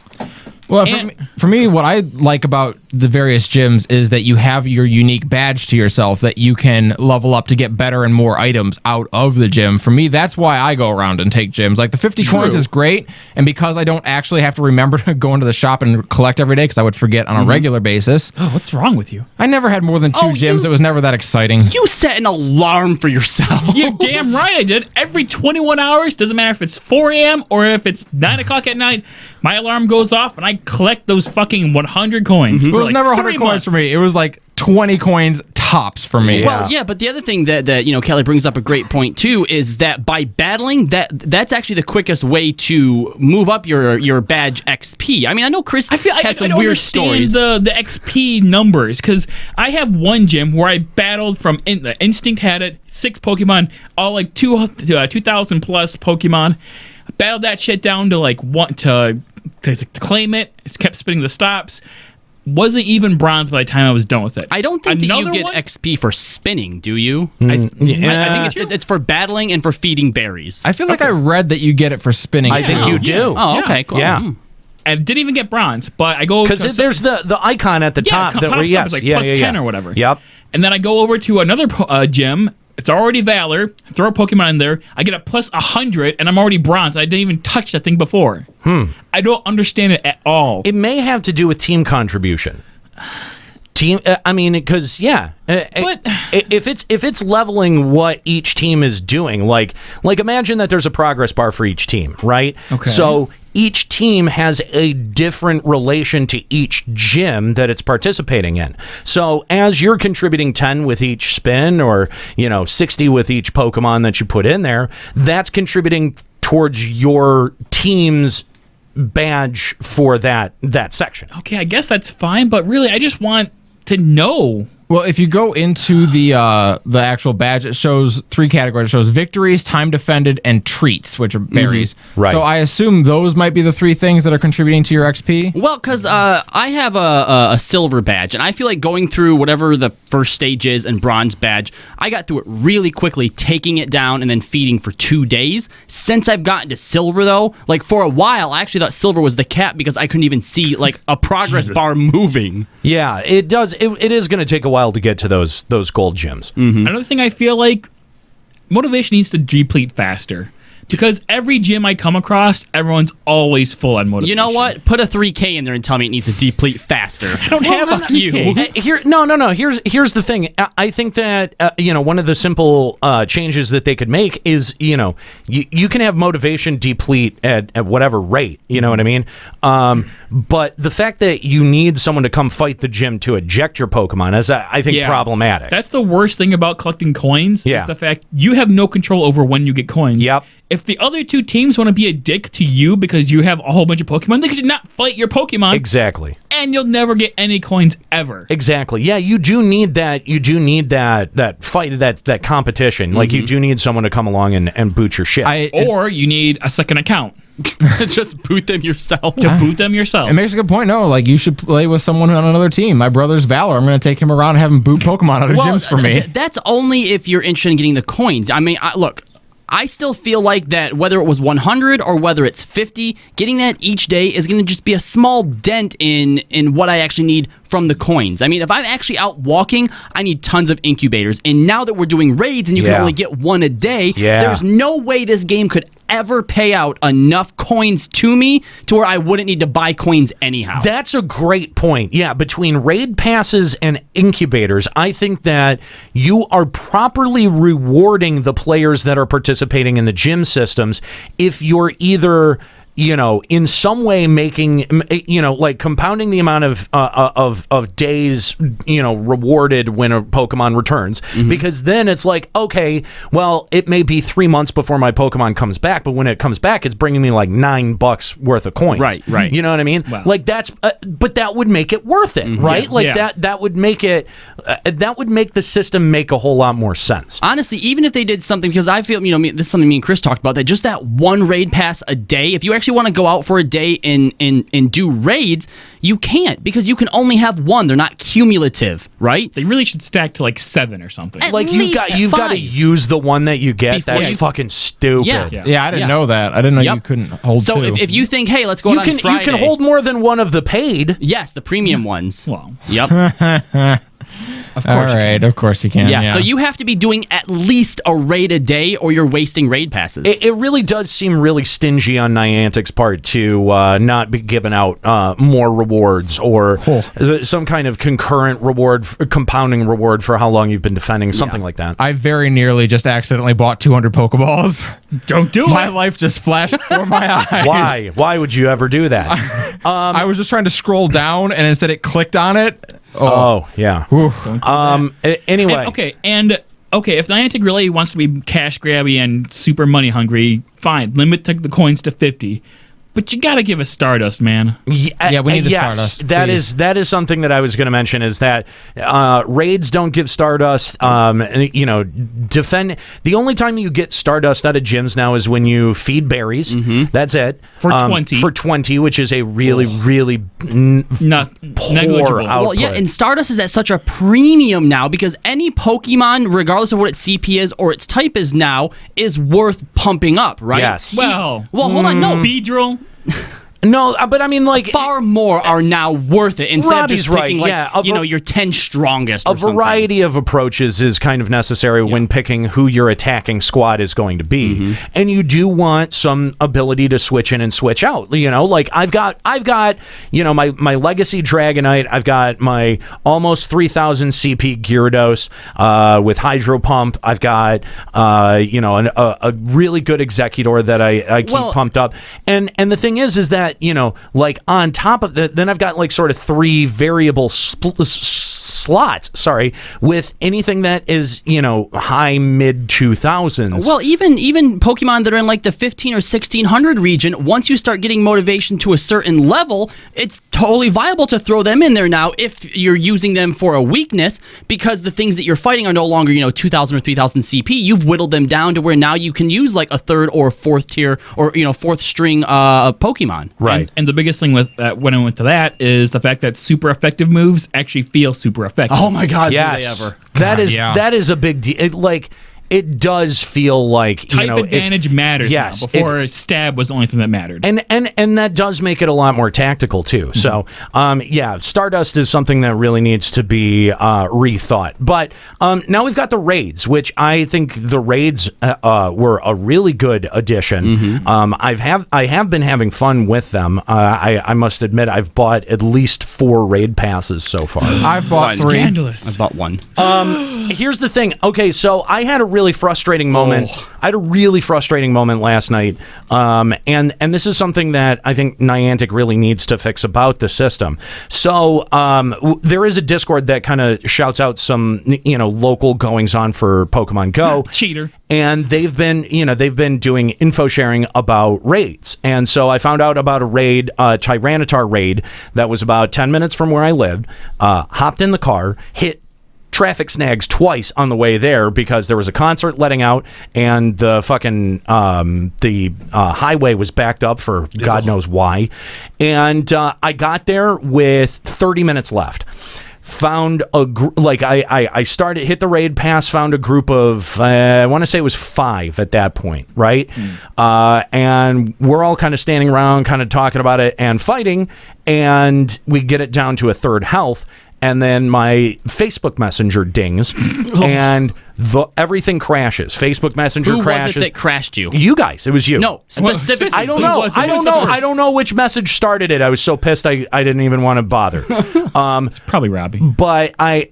Well, for me, what I like about the various gyms is that you have your unique badge to yourself that you can level up to get better and more items out of the gym. For me, that's why I go around and take gyms. Like the 50 coins is great, and because I don't actually have to remember to go into the shop and collect every day because I would forget on a regular basis. Oh, what's wrong with you? I never had more than 2 gyms. It was never that exciting. You set an alarm for yourself. You're damn right I did. Every 21 hours, doesn't matter if it's 4 a.m. or if it's 9 o'clock at night, my alarm goes off and I collect those fucking 100 coins. It was never 100 coins for me. It was like 20 coins tops for me. Well, yeah, but the other thing that Kelly brings up a great point too is that by battling, that's actually the quickest way to move up your badge XP. I mean, I know Chris has some weird stories. The XP numbers, because I have one gym where I battled from the Instinct had it 6 Pokemon, all like 2,000 plus Pokemon. I battled that shit down to like to claim it. It kept spinning the stops. Wasn't even bronze by the time I was done with it. I don't think that you get XP for spinning, do you? Yeah. I think it's for battling and for feeding berries. I feel like I read that you get it for spinning. I think you do. Oh, okay, cool. Yeah. And didn't even get bronze, but I go because there's the icon at the top that pops up as like plus 10 or whatever. Yep. And then I go over to another gym. It's already Valor. Throw a Pokemon in there. I get a plus 100, and I'm already bronze. I didn't even touch that thing before. I don't understand it at all. It may have to do with team contribution. I mean, because if it's leveling what each team is doing, like imagine that there's a progress bar for each team, right? Okay. So each team has a different relation to each gym that it's participating in. So as you're contributing 10 with each spin, or 60 with each Pokemon that you put in there, that's contributing towards your team's badge for that section. Okay, I guess that's fine, but really, I just want to know. Well, if you go into the actual badge, it shows 3 categories. It shows victories, time defended, and treats, which are berries. Right. So I assume those might be the 3 things that are contributing to your XP? Well, because I have a silver badge, and I feel like going through whatever the first stage is and bronze badge, I got through it really quickly, taking it down and then feeding for 2 days. Since I've gotten to silver, though, like for a while, I actually thought silver was the cap because I couldn't even see like a progress bar moving. Yeah, it does. It is going to take a while to get to those gold gyms. Another thing I feel like motivation needs to deplete faster. Because every gym I come across, everyone's always full on motivation. You know what? Put a 3K in there and tell me it needs to deplete faster. I don't have a few. No. Here's the thing. I think that one of the simple changes that they could make is you can have motivation deplete at whatever rate. You know what I mean? But the fact that you need someone to come fight the gym to eject your Pokemon is, I think, problematic. That's the worst thing about collecting coins. Yeah. Is the fact you have no control over when you get coins. Yep. If the other 2 teams want to be a dick to you because you have a whole bunch of Pokemon, they should not fight your Pokemon. Exactly. And you'll never get any coins ever. Exactly. Yeah, you do need that. You do need that fight, that competition. Like you do need someone to come along and boot your shit. Or you need a second account. Just boot them yourself. To boot them yourself. It makes a good point. No, like you should play with someone on another team. My brother's Valor. I'm going to take him around and have him boot Pokemon out of gyms for me. That's only if you're interested in getting the coins. I mean, look, I still feel like that whether it was 100 or whether it's 50, getting that each day is going to just be a small dent in what I actually need from the coins. I mean, if I'm actually out walking, I need tons of incubators. And now that we're doing raids and you can only get 1 a day, there's no way this game could ever pay out enough coins to me to where I wouldn't need to buy coins anyhow. That's a great point. Yeah, between raid passes and incubators, I think that you are properly rewarding the players that are participating in the gym systems if you're either in some way making, like compounding the amount of days, rewarded when a Pokemon returns. Because then it's like, okay, well, it may be 3 months before my Pokemon comes back, but when it comes back, it's bringing me like $9 worth of coins. Right. You know what I mean? Wow. Like that's, but that would make it worth it, right? Yeah. Like that would make it, that would make the system make a whole lot more sense. Honestly, even if they did something, because I feel, this is something me and Chris talked about, that just that 1 raid pass a day, if you actually want to go out for a day and do raids, you can't, because you can only have 1. They're not cumulative, right? They really should stack to like 7 or something. Like you've got to use the one that you get. That's fucking stupid. Yeah, I didn't know that. I didn't know you couldn't hold 2. So if you think, hey, let's go out on Friday. You can hold more than one of the paid. Yes, the premium ones. Well, yep. Of course. All right, of course you can. Yeah, so you have to be doing at least a raid a day or you're wasting raid passes. It really does seem really stingy on Niantic's part to not be giving out more rewards or some kind of concurrent reward, compounding reward for how long you've been defending, something like that. I very nearly just accidentally bought 200 Pokeballs. Don't do it. My life just flashed before my eyes. Why? Why would you ever do that? I was just trying to scroll down, and instead it clicked on it. Oh, yeah. Anyway. And if Niantic really wants to be cash grabby and super money hungry, fine. Limit the coins to 50. But you gotta give us Stardust, man. Yeah, we need the Stardust. That is something that I was going to mention. Is that raids don't give Stardust? Defend. The only time you get Stardust out of gyms now is when you feed berries. That's it for 20. For 20, which is a really negligible. output. Well, yeah, and Stardust is at such a premium now because any Pokemon, regardless of what its CP is or its type is now, is worth pumping up, right? Yes. Well, hold on, no. Beedrill. No, but I mean, like, far more are now worth it instead Robbie's of just picking right. your 10 strongest. A or something. variety of approaches is kind of necessary when picking who your attacking squad is going to be, and you do want some ability to switch in and switch out. Like I've got my legacy Dragonite. I've got my almost 3,000 CP Gyarados with Hydro Pump. I've got a really good Executor that I keep pumped up. And the thing is that like on top of that, then I've got like sort of 3 variable slots. Sorry, with anything that is high mid 2000s. Well, even Pokemon that are in like the 15 or 1600 region, once you start getting motivation to a certain level, it's totally viable to throw them in there now if you're using them for a weakness, because the things that you're fighting are no longer 2000 or 3000 CP. You've whittled them down to where now you can use like a 3rd or 4th tier or 4th string Pokemon. Right. And the biggest thing with when I went to that is the fact that super effective moves actually feel super effective. Oh my God, yes. do they ever? That is a big deal. It does feel like type advantage matters now. Before stab was the only thing that mattered, and that does make it a lot more tactical too. So Stardust is something that really needs to be rethought. But now we've got the raids, which I think the raids were a really good addition. I have been having fun with them. I must admit I've bought at least 4 raid passes so far. I've bought 3. Scandalous. I bought 1. Here's the thing. Okay, so I had a really frustrating moment. I had a really frustrating moment last night, and this is something that I think Niantic really needs to fix about the system. So there is a Discord that kind of shouts out some local goings on for Pokemon Go. Cheater. And they've been doing info sharing about raids, and so I found out about a raid, Tyranitar raid that was about 10 minutes from where I lived. Hopped in the car, hit traffic snags twice on the way there because there was a concert letting out and the fucking highway was backed up for God knows why. And I got there with 30 minutes left. Found I started, hit the raid pass, found a group of I want to say it was 5 at that point, right? And we're all kind of standing around, kind of talking about it and fighting, and we get it down to a 3rd health. And then my Facebook Messenger dings, and everything crashes. Facebook Messenger crashes. Who was it that crashed you? You guys. It was you. No, specifically. I don't know. I don't know which message started it. I was so pissed I didn't even want to bother. It's probably Robbie. But I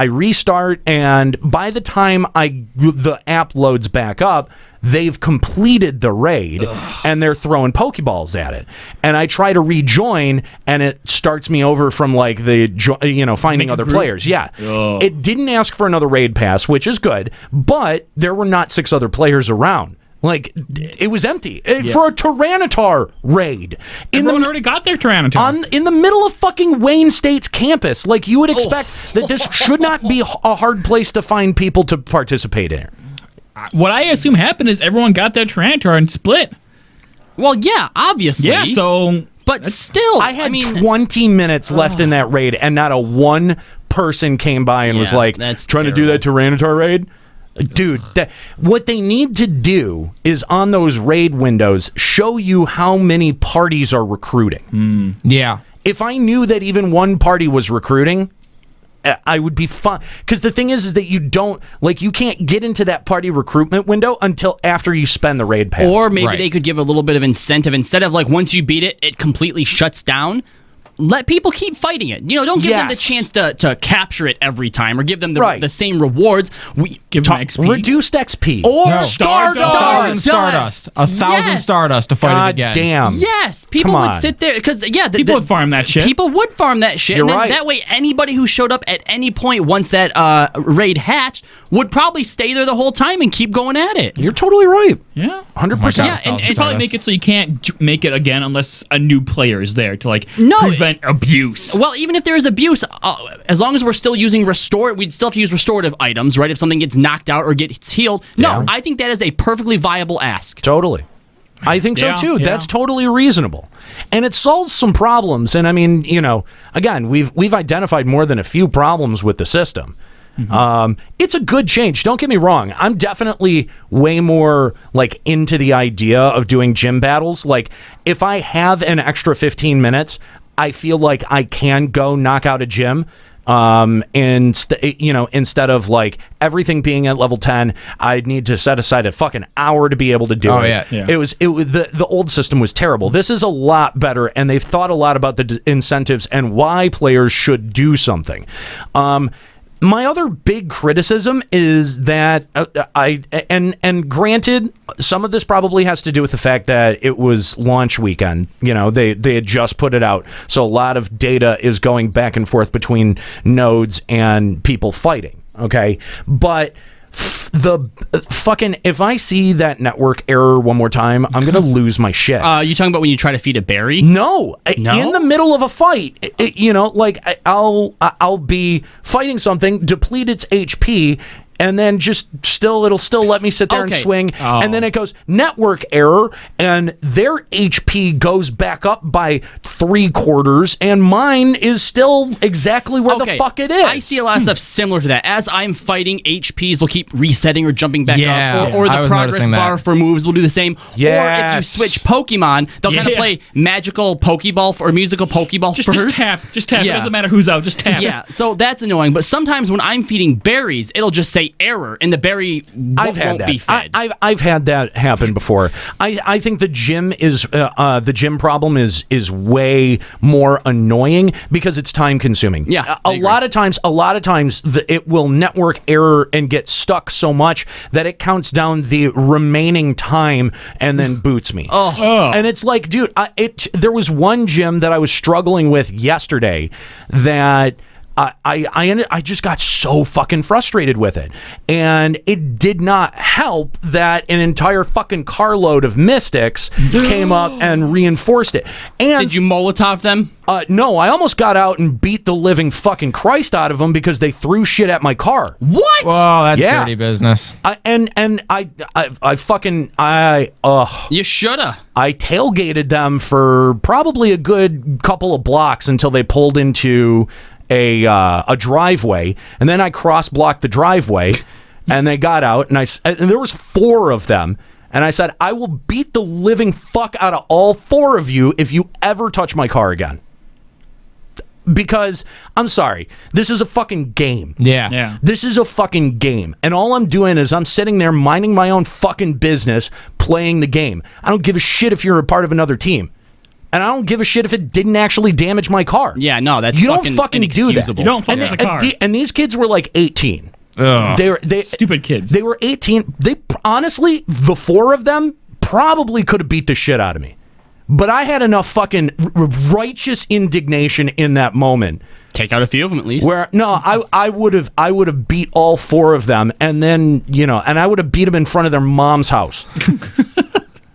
restart, and by the time the app loads back up, they've completed the raid. And they're throwing Pokeballs at it. And I try to rejoin, and it starts me over from like finding other players. Yeah. It didn't ask for another raid pass, which is good, but there were not 6 other players around. Like, it was empty for a Tyranitar raid. Everyone already got their Tyranitar. In the middle of fucking Wayne State's campus. Like, you would expect that this should not be a hard place to find people to participate in. What I assume happened is everyone got their Tyranitar and split. Well, yeah, obviously. Yeah, so... But still, I had 20 minutes left in that raid, and not a one person came by and was like, trying to do that Tyranitar raid? Dude, what they need to do is on those raid windows show you how many parties are recruiting. Yeah. If I knew that even one party was recruiting, I would be fine. Because the thing is that you can't get into that party recruitment window until after you spend the raid pass. Or maybe they could give a little bit of incentive. Instead of like once you beat it, it completely shuts down. let people keep fighting it. Don't give them the chance to capture it every time or give them the same rewards. We give them XP. Reduced XP. Or Stardust. 1,000 Stardust to fight it again. Damn. Yes, people would sit there because people would farm that shit. People would farm that shit. You're and then right. that way anybody who showed up at any point once that raid hatched would probably stay there the whole time and keep going at it. You're totally right. Yeah. 100%. Yeah, and probably make it so you can't make it again unless a new player is there to prevent abuse. Well, even if there is abuse, as long as we're still using we'd still have to use restorative items, right? If something gets knocked out or gets healed. No, I think that is a perfectly viable ask. Totally. I think so too. That's totally reasonable. And it solves some problems. And I mean, again, we've identified more than a few problems with the system. It's a good change. Don't get me wrong. I'm definitely way more into the idea of doing gym battles. Like if I have an extra 15 minutes, I feel like I can go knock out a gym. Instead of everything being at level 10, I'd need to set aside a fucking hour to be able to do it. Yeah. It was the old system was terrible. This is a lot better, and they've thought a lot about the incentives and why players should do something. My other big criticism is that and granted, some of this probably has to do with the fact that it was launch weekend. They had just put it out, so a lot of data is going back and forth between nodes and people fighting. Okay, but if I see that network error one more time, I'm gonna lose my shit. You talking about when you try to feed a berry? No, in the middle of a fight, I'll be fighting something, deplete its HP, and then it'll still let me sit there and swing, and then it goes network error, and their HP goes back up by 3/4, and mine is still exactly where the fuck it is. I see a lot of stuff similar to that. As I'm fighting, HPs will keep resetting or jumping back up, or the progress bar for moves will do the same. Yes. Or if you switch Pokemon, they'll kind of play magical Pokeball or musical Pokeball first. Just tap. It doesn't matter who's out. Just tap. Yeah, so that's annoying. But sometimes when I'm feeding berries, it'll just say error, and the berry won't be fed. I've had that happen before. I think the gym problem is way more annoying because it's time consuming. Yeah, a lot of times it will network error and get stuck so much that it counts down the remaining time and then boots me. And it's like, dude, there was one gym that I was struggling with yesterday that I just got so fucking frustrated with it. And it did not help that an entire fucking carload of mystics came up and reinforced it. And did you Molotov them? No, I almost got out and beat the living fucking Christ out of them because they threw shit at my car. What? Whoa, that's dirty business. You shoulda. I tailgated them for probably a good couple of blocks until they pulled into a driveway, and then I cross-blocked the driveway, and they got out, and there was 4 of them, and I said, I will beat the living fuck out of all 4 of you if you ever touch my car again. Because, I'm sorry, this is a fucking game. Yeah. This is a fucking game, and all I'm doing is I'm sitting there minding my own fucking business, playing the game. I don't give a shit if you're a part of another team. And I don't give a shit if it didn't actually damage my car. Yeah, no, that's you don't fucking do that. You don't fuck with the car. And these kids were like 18. They stupid kids. They were 18. They honestly, the 4 of them probably could have beat the shit out of me. But I had enough fucking righteous indignation in that moment. Take out a few of them at least. Where I would have beat all 4 of them, and then and I would have beat them in front of their mom's house.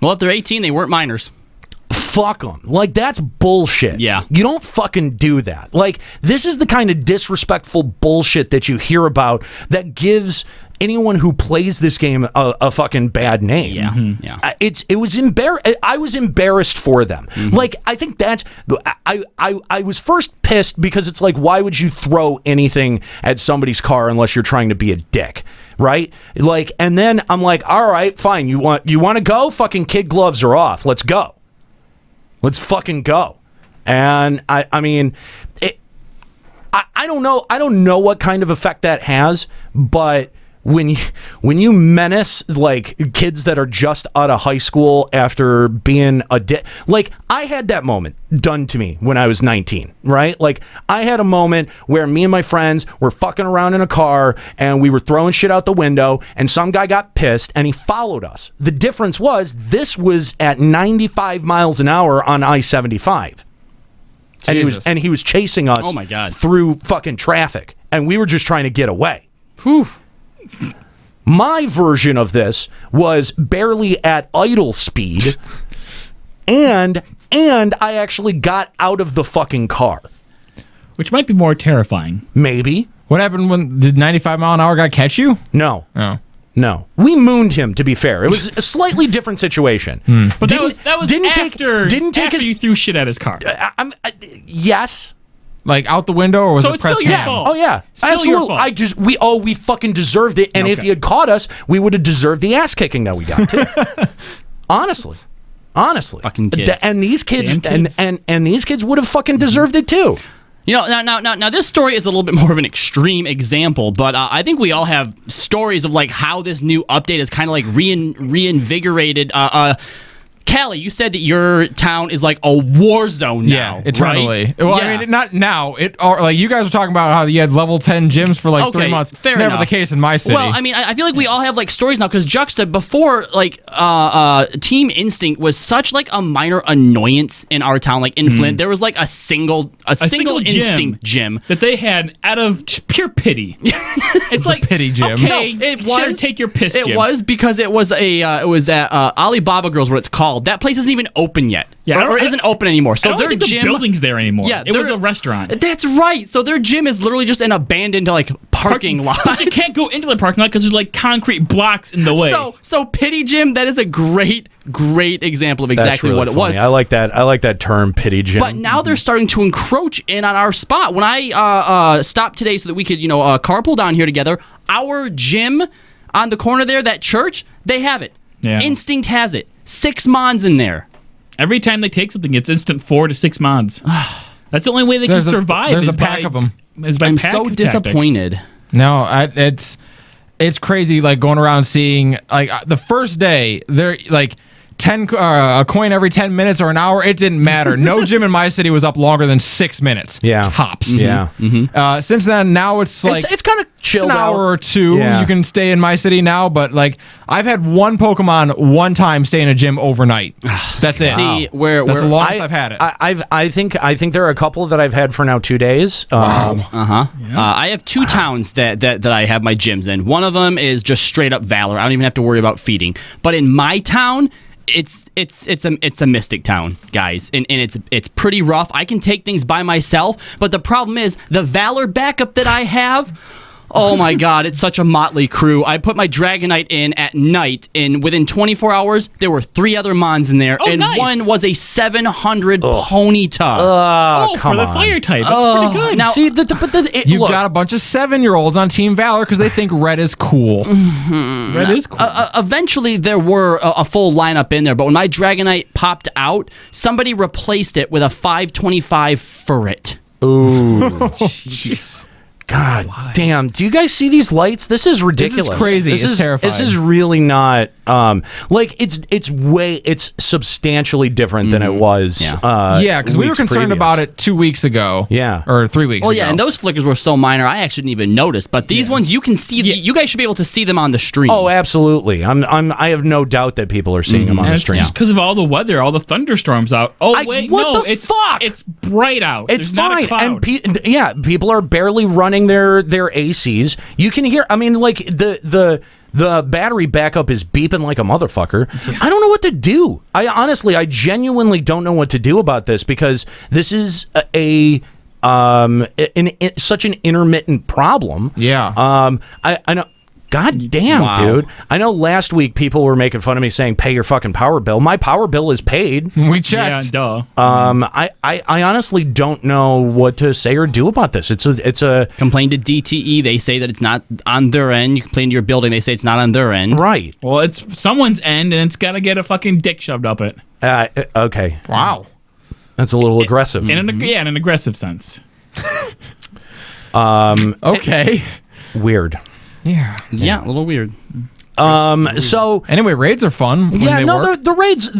Well, if they're 18, they weren't minors. Fuck them. That's bullshit. Yeah. You don't fucking do that. This is the kind of disrespectful bullshit that you hear about that gives anyone who plays this game a fucking bad name. Yeah. Mm-hmm. Yeah. It was I was embarrassed for them. Mm-hmm. I think that's I was first pissed because it's like, why would you throw anything at somebody's car unless you're trying to be a dick? Right? And then I'm like, all right, fine. You want to go? Fucking kid gloves are off. Let's go. Let's fucking go. And I mean, I don't know. I don't know what kind of effect that has, but when you menace like kids that are just out of high school after being like I had that moment done to me when I was 19, right? Like I had a moment where me and my friends were fucking around in a car and we were throwing shit out the window and some guy got pissed and he followed us. The difference was this was at 95 miles an hour on I-75. And he was chasing us through fucking traffic and we were just trying to get away. Whew. My version of this was barely at idle speed, and I actually got out of the fucking car. Which might be more terrifying. Maybe. What happened when the 95 mile an hour guy catch you? No. Oh. No. We mooned him, to be fair. It was a slightly different situation. But that was after you threw shit at his car. Yes. Like out the window, or was so it press still your cam? fault. Oh yeah, still absolutely. Your fault. We fucking deserved it. And if he had caught us, we would have deserved the ass kicking that we got. Too. Honestly, fucking kids. And these kids, and these kids would have fucking deserved it too. You know, now this story is a little bit more of an extreme example, but I think we all have stories of like how this new update is kind of like reinvigorated. Callie, you said that your town is like a war zone now, eternally. Right? Well, I mean, not now. Like you guys were talking about how you had level 10 gyms for like 3 months. Fair Never enough. the case in my city. Well, I mean, I feel like we all have like stories now because Juxta before like Team Instinct was such like a minor annoyance in our town. Like in Flint, there was like a single Instinct gym that they had out of just pure pity. It's like pity gym. Okay, no, it was take your piss. It gym. was because it was at Alibaba Girls, what it's called. That place isn't even open yet, or isn't open anymore. So I don't their think gym the building's there anymore. Yeah, it was a restaurant. That's right. So their gym is literally just an abandoned like parking lot. But you can't go into the parking lot because there's like concrete blocks in the way. So pity gym. That is a great example of exactly really what it was. I like that term, pity gym. But now they're starting to encroach in on our spot. When I stopped today so that we could carpool down here together, our gym on the corner there, that church, they have it. Yeah. Instinct has it. 6 mons in there. Every time they take something, it's instant 4 to 6 mods. That's the only way they can survive. There's a pack of them. I'm so disappointed. No, it's crazy. Like going around seeing like the first day they're like 10 a coin every 10 minutes or an hour. It didn't matter. No gym in my city was up longer than 6 minutes. Yeah, tops. Yeah. Since then, now it's like it's kind of chilled an hour out. or two. Yeah. You can stay in my city now, but like I've had one Pokemon one time stay in a gym overnight. That's it. See, that's the longest I've had it. I think there are a couple that I've had for now 2 days. I have 2 towns that I have my gyms in. One of them is just straight up Valor. I don't even have to worry about feeding. But in my town, it's a Mystic town, guys, and it's pretty rough. I can take things by myself, but the problem is the Valor backup that I have. Oh my God, it's such a motley crew. I put my Dragonite in at night, and within 24 hours, there were 3 other Mons in there, and nice. one was a 700 Ponyta. For the fire type, that's pretty good. Now, See, You've got a bunch of 7-year-olds on Team Valor because they think red is cool. Red is cool. Eventually, there were a full lineup in there, but when my Dragonite popped out, somebody replaced it with a 525 Furret. Ooh, jeez. God damn! Do you guys see these lights? This is ridiculous. This is crazy. It's terrifying. This is really not like it's substantially different than it was. Because we were concerned about it 2 weeks ago. Yeah, or 3 weeks. Well, ago. yeah, and those flickers were so minor, I actually didn't even notice. But these ones, you can see. You guys should be able to see them on the stream. Oh, absolutely. I have no doubt that people are seeing them on the stream. It's just because of all the weather, all the thunderstorms out. Oh wait, what the fuck? It's bright out. It's There's fine, not a and people are barely running their ACs. You can hear. I mean, like the battery backup is beeping like a motherfucker. I don't know what to do. I genuinely don't know what to do about this because this is such an intermittent problem. Yeah. I know. God damn, dude. I know last week people were making fun of me saying, pay your fucking power bill. My power bill is paid. We checked. Yeah, duh. I honestly don't know what to say or do about this. It's a Complain to DTE. They say that it's not on their end. You complain to your building. They say it's not on their end. Right. Well, it's someone's end, and it's got to get a fucking dick shoved up it. Okay. Wow. That's a little aggressive. In an aggressive sense. Okay. Weird. Yeah. Yeah, a little weird. So anyway, raids are fun. The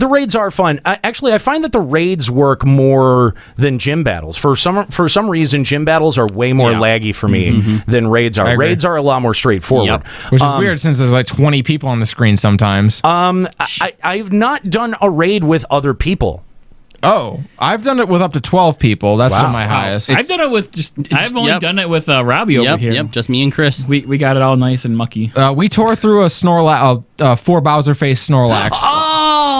raids are fun. I find that the raids work more than gym battles. For some reason, gym battles are way more laggy for me than raids are. Raids are a lot more straightforward, which is weird since there's like 20 people on the screen sometimes. I've not done a raid with other people. Oh, I've done it with up to 12 people. That's my highest. I've done it with I've only done it with Robbie over here. Yep, just me and Chris. We got it all nice and mucky. We tore through a Snorlax, 4 Bowser face Snorlax.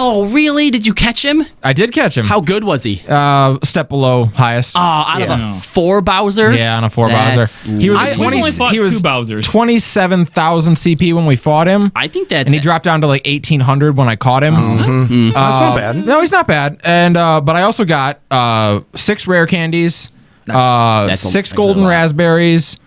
Oh, really? Did you catch him? I did catch him. How good was he? Step below highest. Oh, out of a 4 Bowser? Yeah, on a 4 Bowser. He was I only fought 2 Bowsers. 27,000 CP when we fought him. I think that's and he dropped down to like 1,800 when I caught him. That's not bad. No, he's not bad. And but I also got 6 rare candies, 6 golden raspberries,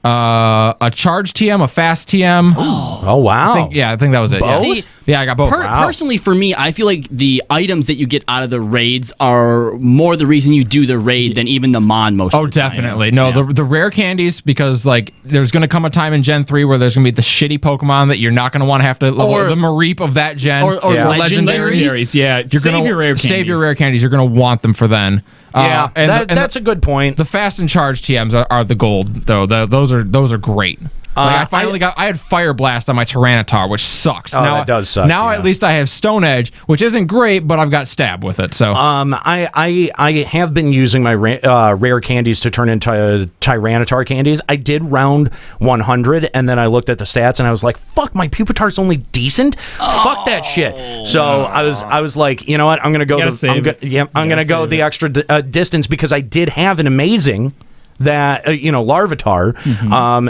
a charge TM, a fast TM. Oh wow! I think that was it. Both? Yeah. Yeah, I got both. Personally, for me, I feel like the items that you get out of the raids are more the reason you do the raid than even the mon most of the time. Definitely. No, the rare candies, because like there's going to come a time in Gen 3 where there's going to be the shitty Pokemon that you're not going to want to have to level, the Mareep of that gen. Or legendaries. Yeah, you're save your rare candy. Save your rare candies. You're going to want them for then. And that's a good point. The fast and charge TMs are the gold, though. Those are great. Like I had Fire Blast on my Tyranitar, which sucks. Oh, that does suck. Now at least I have Stone Edge, which isn't great, but I've got Stab with it. So I have been using my rare candies to turn into Tyranitar candies. I did round 100, and then I looked at the stats, and I was like, "Fuck, my Pupitar's only decent. Fuck that shit." So I was like, you know what? I'm gonna go. I'm gonna go the extra distance because I did have an amazing. Larvitar.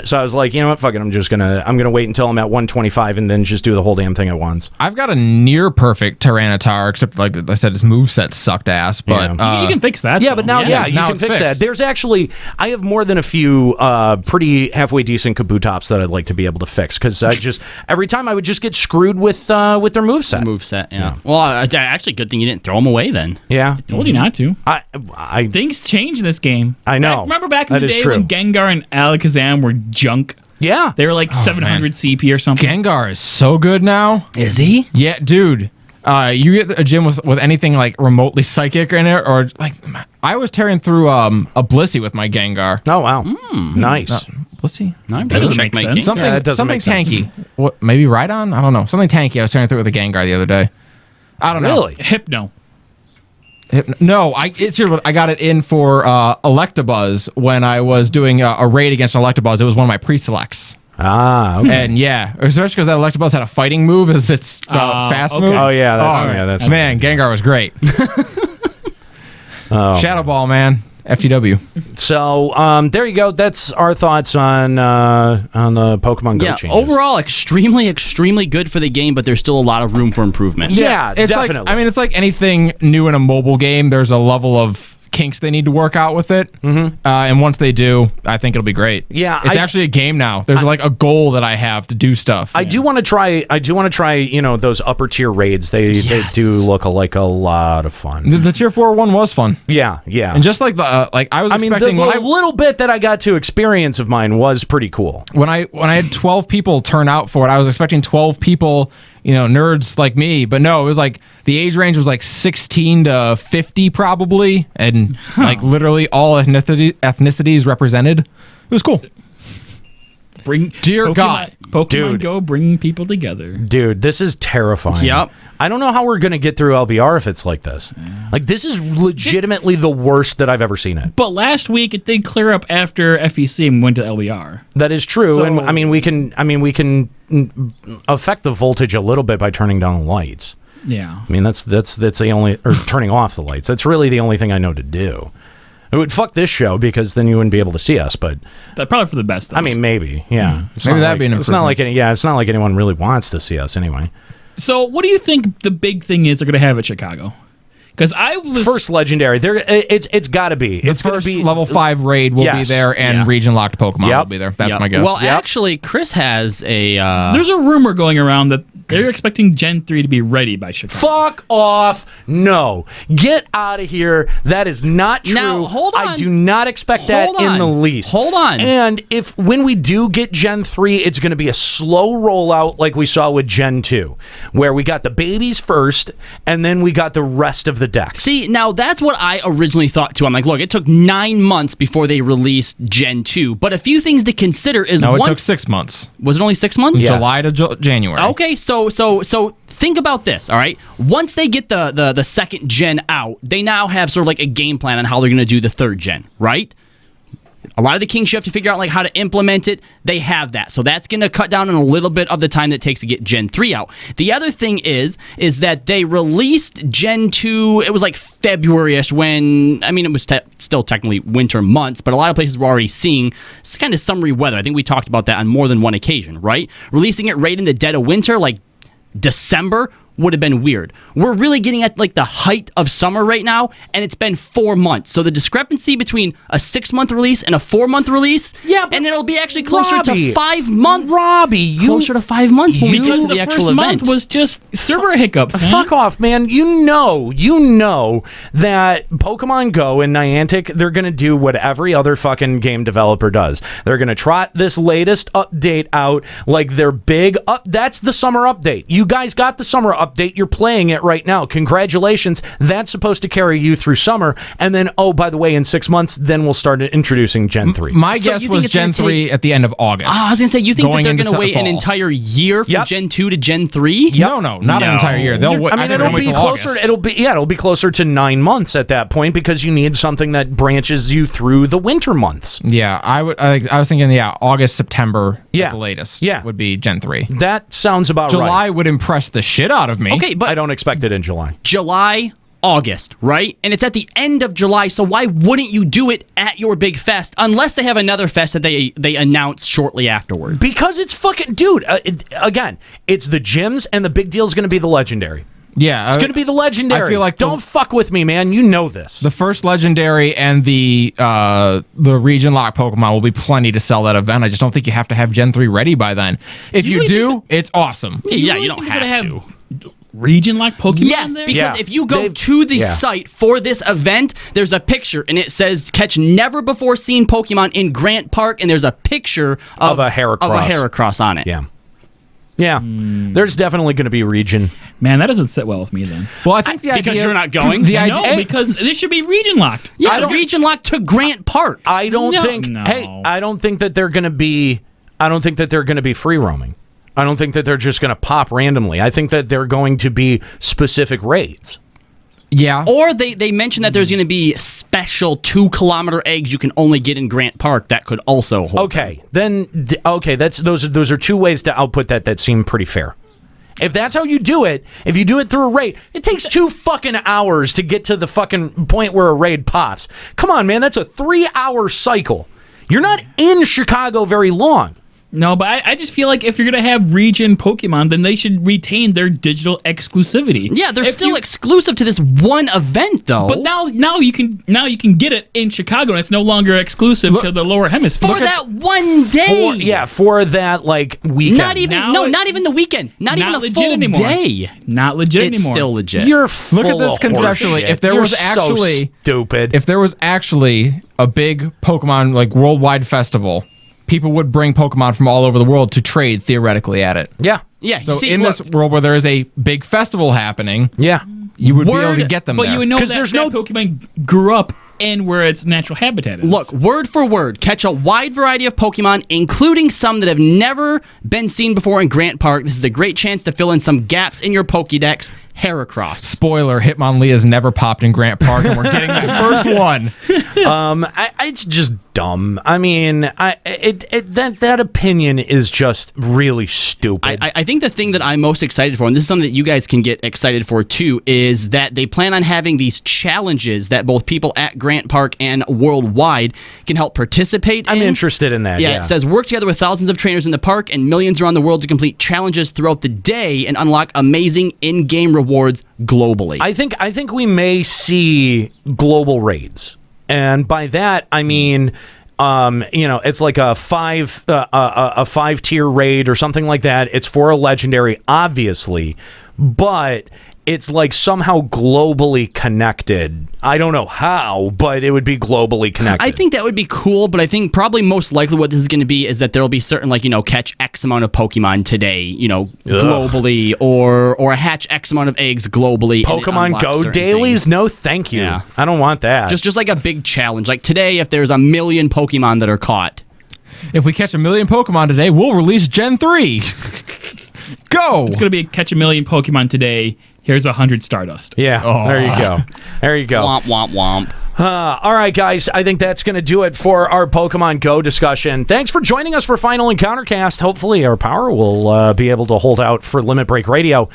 So I was like, you know what, fuck it, I'm gonna wait until I'm at 125 and then just do the whole damn thing at once. I've got a near perfect Tyranitar, except like I said, his moveset sucked ass. But you can fix that. Yeah, but now, you can fix that. There's actually, I have more than a few pretty halfway decent Kabutops that I'd like to be able to fix because I just every time I would just get screwed with their moveset. Yeah. Well, actually, good thing you didn't throw them away then. Yeah, I told you not to. Things change in this game. I know. Remember back in the day when Gengar and Alakazam were junk? Yeah. They were like 700 CP or something. Gengar is so good now. Is he? Yeah, dude. You get a gym with anything like remotely psychic in it, or like I was tearing through a Blissey with my Gengar. Oh wow, nice. Blissey? That doesn't make sense. Something tanky. What? Maybe Rhydon? I don't know. Something tanky. I was tearing through with a Gengar the other day. I don't know. Really? Hypno. No, it's here. I got it in for Electabuzz when I was doing a raid against Electabuzz. It was one of my pre-selects. Ah, okay. And yeah, especially because that Electabuzz had a fighting move as its fast move. Oh yeah, that's man. Gengar was great. Shadow Ball, man. FTW. So there you go. That's our thoughts on the Pokemon Go changes. Overall, extremely good for the game, but there's still a lot of room for improvement. Yeah, it's definitely. It's like anything new in a mobile game. There's a level of kinks they need to work out with it, and once they do, I think it'll be great. Yeah, it's actually a game now. There's like a goal that I have to do stuff. I do want to try. Those upper tier raids. They do look like a lot of fun. The tier 4 one was fun. Yeah, and just like the I was expecting the little bit that I got to experience of mine was pretty cool. When I had 12 people turn out for it, I was expecting 12 people. Nerds like me, but no, it was like the age range was like 16 to 50 probably, and like literally all ethnicities represented. It was cool. Dear God, Pokemon dude. Go bringing people together. Dude, this is terrifying. Yep. I don't know how we're going to get through LVR if it's like this. Like, this is legitimately the worst that I've ever seen it. But last week it did clear up after FEC and went to LVR. That is true, and we can affect the voltage a little bit by turning down the lights. Yeah. I mean, that's the only, or turning off the lights. That's really the only thing I know to do. It would fuck this show because then you wouldn't be able to see us, but that's probably for the best. I mean, maybe, yeah. Maybe that'd be an improvement. It's not like anyone really wants to see us anyway. So, what do you think the big thing is they're going to have at Chicago? Because I was first legendary. It's got to be. It's first level 5 raid will be there, and region locked Pokemon will be there. That's my guess. Well, actually, Chris has a. There's a rumor going around that They're expecting Gen 3 to be ready by Chicago. Fuck off. No. Get out of here. That is not true. Now, hold on. I do not expect that in the least. Hold on. And when we do get Gen 3, it's going to be a slow rollout like we saw with Gen 2, where we got the babies first, and then we got the rest of the decks. See, now that's what I originally thought too. I'm like, look, it took 9 months before they released Gen 2, but a few things to consider is it took 6 months. Was it only 6 months? Yes. July to January. Okay, so think about this, all right? Once they get the second gen out, they now have sort of like a game plan on how they're going to do the third gen, right? A lot of the kinks you have to figure out like how to implement it. They have that. So that's going to cut down on a little bit of the time that it takes to get Gen 3 out. The other thing is that they released Gen 2, it was like February-ish when, I mean, it was still technically winter months, but a lot of places were already seeing kind of summery weather. I think we talked about that on more than one occasion, right? Releasing it right in the dead of winter, like December, would have been weird. We're really getting at like the height of summer right now, and it's been 4 months. So the discrepancy between a 6-month release and a 4-month release, and it'll be actually closer to 5 months. Closer to 5 months when we get to the actual event. Month was just server hiccups. Man. Fuck off, man. You know that Pokemon Go and Niantic, they're going to do what every other fucking game developer does. They're going to trot this latest update out like their big up. That's the summer update. You guys got the summer update. You're playing it right now. Congratulations. That's supposed to carry you through summer. And then, oh, by the way, in 6 months, then we'll start introducing Gen 3. My guess was Gen 3 at the end of August. I was going to say, you think that they're going to wait an entire year from Gen 2 to Gen 3? No, not an entire year. They'll wait. I mean, it'll be closer. August. It'll be closer to 9 months at that point because you need something that branches you through the winter months. Yeah, I was thinking, August, September at the latest. Would be Gen 3. That sounds about right. July would impress the shit out of me. Okay, but I don't expect it in July. July, August, right? And it's at the end of July, so why wouldn't you do it at your big fest unless they have another fest that they announce shortly afterwards? Because it's fucking... Dude, again, it's the gyms, and the big deal is going to be the legendary. Yeah. It's going to be the legendary. I feel like don't fuck with me, man. You know this. The first legendary and the region lock Pokemon will be plenty to sell that event. I just don't think you have to have Gen 3 ready by then. If you do, it's awesome. Yeah, you don't have to. Region like Pokemon? Yes, there? because if you go to the site for this event, there's a picture and it says catch never before seen Pokemon in Grant Park, and there's a picture of a Heracross on it. Yeah, there's definitely going to be region. Man, that doesn't sit well with me then. Well, I think the idea... Because you're not going? No, because this should be region locked. Yeah, region locked to Grant Park. I don't think... No. Hey, I don't think that they're going to be... I don't think that they're going to be free roaming. I don't think that they're just going to pop randomly. I think that they're going to be specific raids. Yeah. Or they mentioned that there's going to be special 2-kilometer eggs you can only get in Grant Park that could also hold. Okay, those are two ways to output that seem pretty fair. If that's how you do it, if you do it through a raid, it takes 2 fucking hours to get to the fucking point where a raid pops. Come on, man, that's a 3-hour cycle. You're not in Chicago very long. No, but I just feel like if you're going to have region Pokemon, then they should retain their digital exclusivity. Yeah, they're still exclusive to this one event, though. But now you can get it in Chicago, and it's no longer exclusive to the lower hemisphere. For that one day. For that weekend. Not even the weekend. Not even a full anymore. Day. Not legit anymore. It's still legit. You're full Look at this conceptually. If there was actually stupid. If there was actually a big Pokemon worldwide festival, people would bring Pokemon from all over the world to trade theoretically at it. Yeah. Yeah. So this world where there is a big festival happening, you would be able to get them but there. You would know that Pokemon grew up in where its natural habitat is. Look, word for word, catch a wide variety of Pokemon, including some that have never been seen before in Grant Park. This is a great chance to fill in some gaps in your Pokédex. Heracross. Spoiler, Hitmonlea's never popped in Grant Park, and we're getting that first one. It's just dumb. I mean, that opinion is just really stupid. I think the thing that I'm most excited for, and this is something that you guys can get excited for too, is that they plan on having these challenges that both people at Grant Park and worldwide can help participate in. I'm interested in that. Yeah, it says work together with thousands of trainers in the park and millions around the world to complete challenges throughout the day and unlock amazing in-game rewards globally. I think we may see global raids. And by that, I mean it's like a 5-tier raid or something like that. It's for a legendary, obviously, but it's like somehow globally connected. I don't know how, but it would be globally connected. I think that would be cool, but I think probably most likely what this is going to be is that there'll be certain, like, catch X amount of Pokemon today, globally, or hatch X amount of eggs globally. Pokemon Go dailies? Things. No, thank you. Yeah. I don't want that. Just like a big challenge. Like today, if there's 1 million Pokemon that are caught. If we catch 1 million Pokemon today, we'll release Gen 3. Go! It's going to be catch 1 million Pokemon today. Here's 100 Stardust. Yeah, There you go. There you go. Womp, womp, womp. All right, guys. I think that's going to do it for our Pokemon Go discussion. Thanks for joining us for Final Encountercast. Hopefully our power will be able to hold out for Limit Break Radio.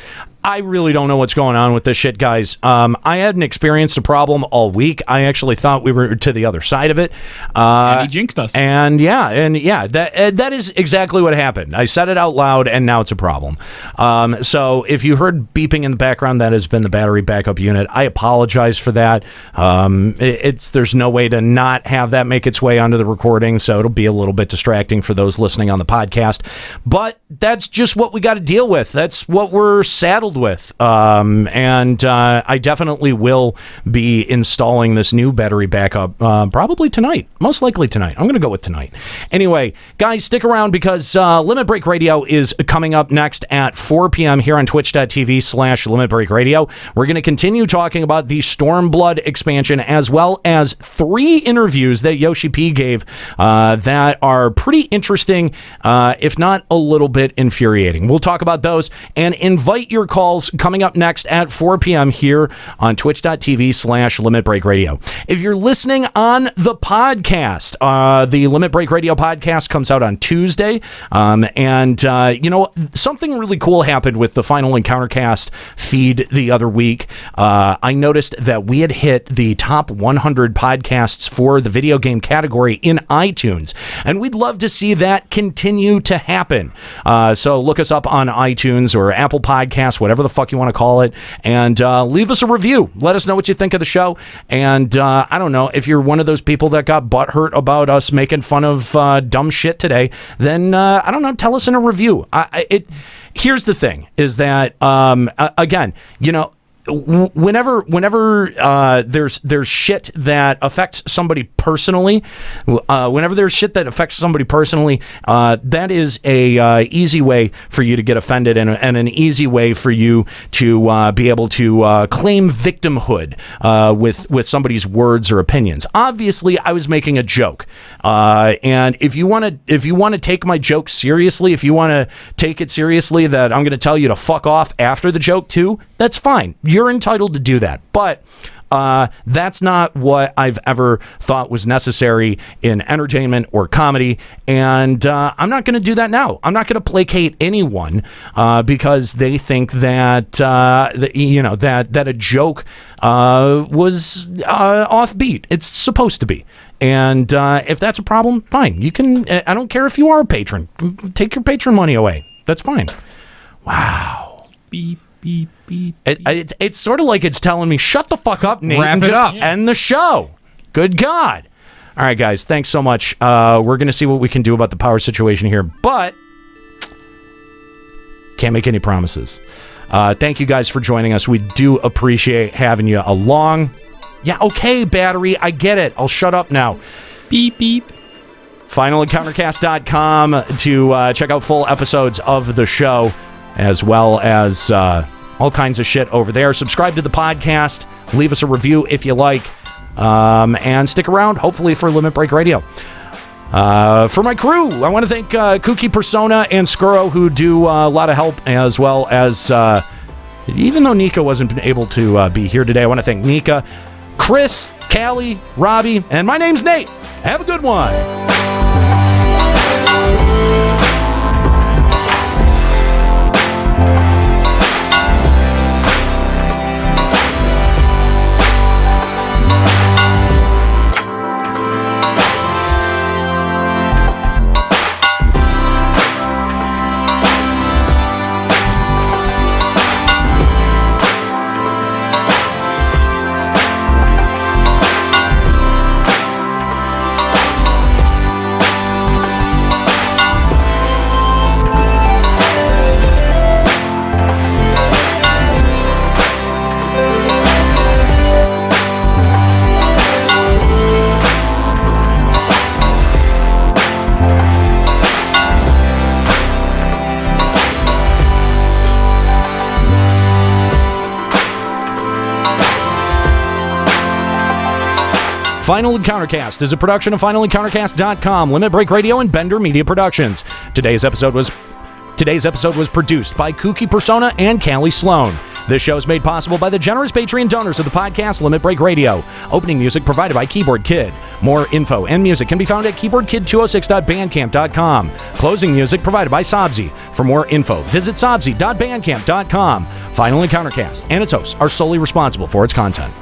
I really don't know what's going on with this shit, guys. I hadn't experienced a problem all week. I actually thought we were to the other side of it. And he jinxed us. And that is exactly what happened. I said it out loud, and now it's a problem. So if you heard beeping in the background, that has been the battery backup unit. I apologize for that. There's no way to not have that make its way onto the recording, so it'll be a little bit distracting for those listening on the podcast. But that's just what we got to deal with. That's what we're saddled with. I definitely will be installing this new battery backup probably tonight. Most likely tonight. I'm going to go with tonight. Anyway, guys, stick around because Limit Break Radio is coming up next at 4 p.m. here on twitch.tv/Limit Break Radio. We're going to continue talking about the Stormblood expansion as well as 3 interviews that Yoshi P gave that are pretty interesting, if not a little bit infuriating. We'll talk about those and invite your calls coming up next at 4 p.m. here on twitch.tv/Limit Break Radio. If you're listening on the podcast, the Limit Break Radio podcast comes out on Tuesday. Something really cool happened with the Final Encountercast feed the other week. I noticed that we had hit the top 100 podcasts for the video game category in iTunes, and we'd love to see that continue to happen. So look us up on iTunes or Apple Podcasts, whatever the fuck you want to call it, and leave us a review. Let us know what you think of the show. And I don't know, if you're one of those people that got butthurt about us making fun of dumb shit today, then I don't know, tell us in a review. Here's the thing, is that again, whenever there's shit that affects somebody personally, that is a easy way for you to get offended and an easy way for you to be able to claim victimhood with somebody's words or opinions. Obviously, I was making a joke, and if you want to take my joke seriously, if you want to take it seriously that I'm going to tell you to fuck off after the joke too, that's fine. You're entitled to do that. But that's not what I've ever thought was necessary in entertainment or comedy, and I'm not going to do that now. I'm not going to placate anyone because they think that that a joke was offbeat. It's supposed to be. And if that's a problem, fine. You can. I don't care if you are a patron. Take your patron money away. That's fine. Wow. Beep, beep, beep. It's sort of like it's telling me, shut the fuck up, Nate, Wrap and it just up. end the show. Good God. All right, guys, thanks so much. We're going to see what we can do about the power situation here, but can't make any promises. Thank you guys for joining us. We do appreciate having you along. Yeah, okay, battery, I get it. I'll shut up now. Beep, beep. FinalEncounterCast.com to check out full episodes of the show, as well as all kinds of shit over there. Subscribe to the podcast. Leave us a review if you like. And stick around, hopefully, for Limit Break Radio. For my crew, I want to thank Kooky Persona and Skuro, who do a lot of help, as well as, even though Nika wasn't able to be here today, I want to thank Nika, Chris, Callie, Robbie, and my name's Nate. Have a good one. Final Encountercast is a production of finalencountercast.com, Limit Break Radio, and Bender Media Productions. Today's episode was produced by Kooky Persona and Callie Sloan. This show is made possible by the generous Patreon donors of the podcast Limit Break Radio. Opening music provided by Keyboard Kid. More info and music can be found at keyboardkid206.bandcamp.com. Closing music provided by Sobsy. For more info, visit sobsy.bandcamp.com. Final Encountercast and its hosts are solely responsible for its content.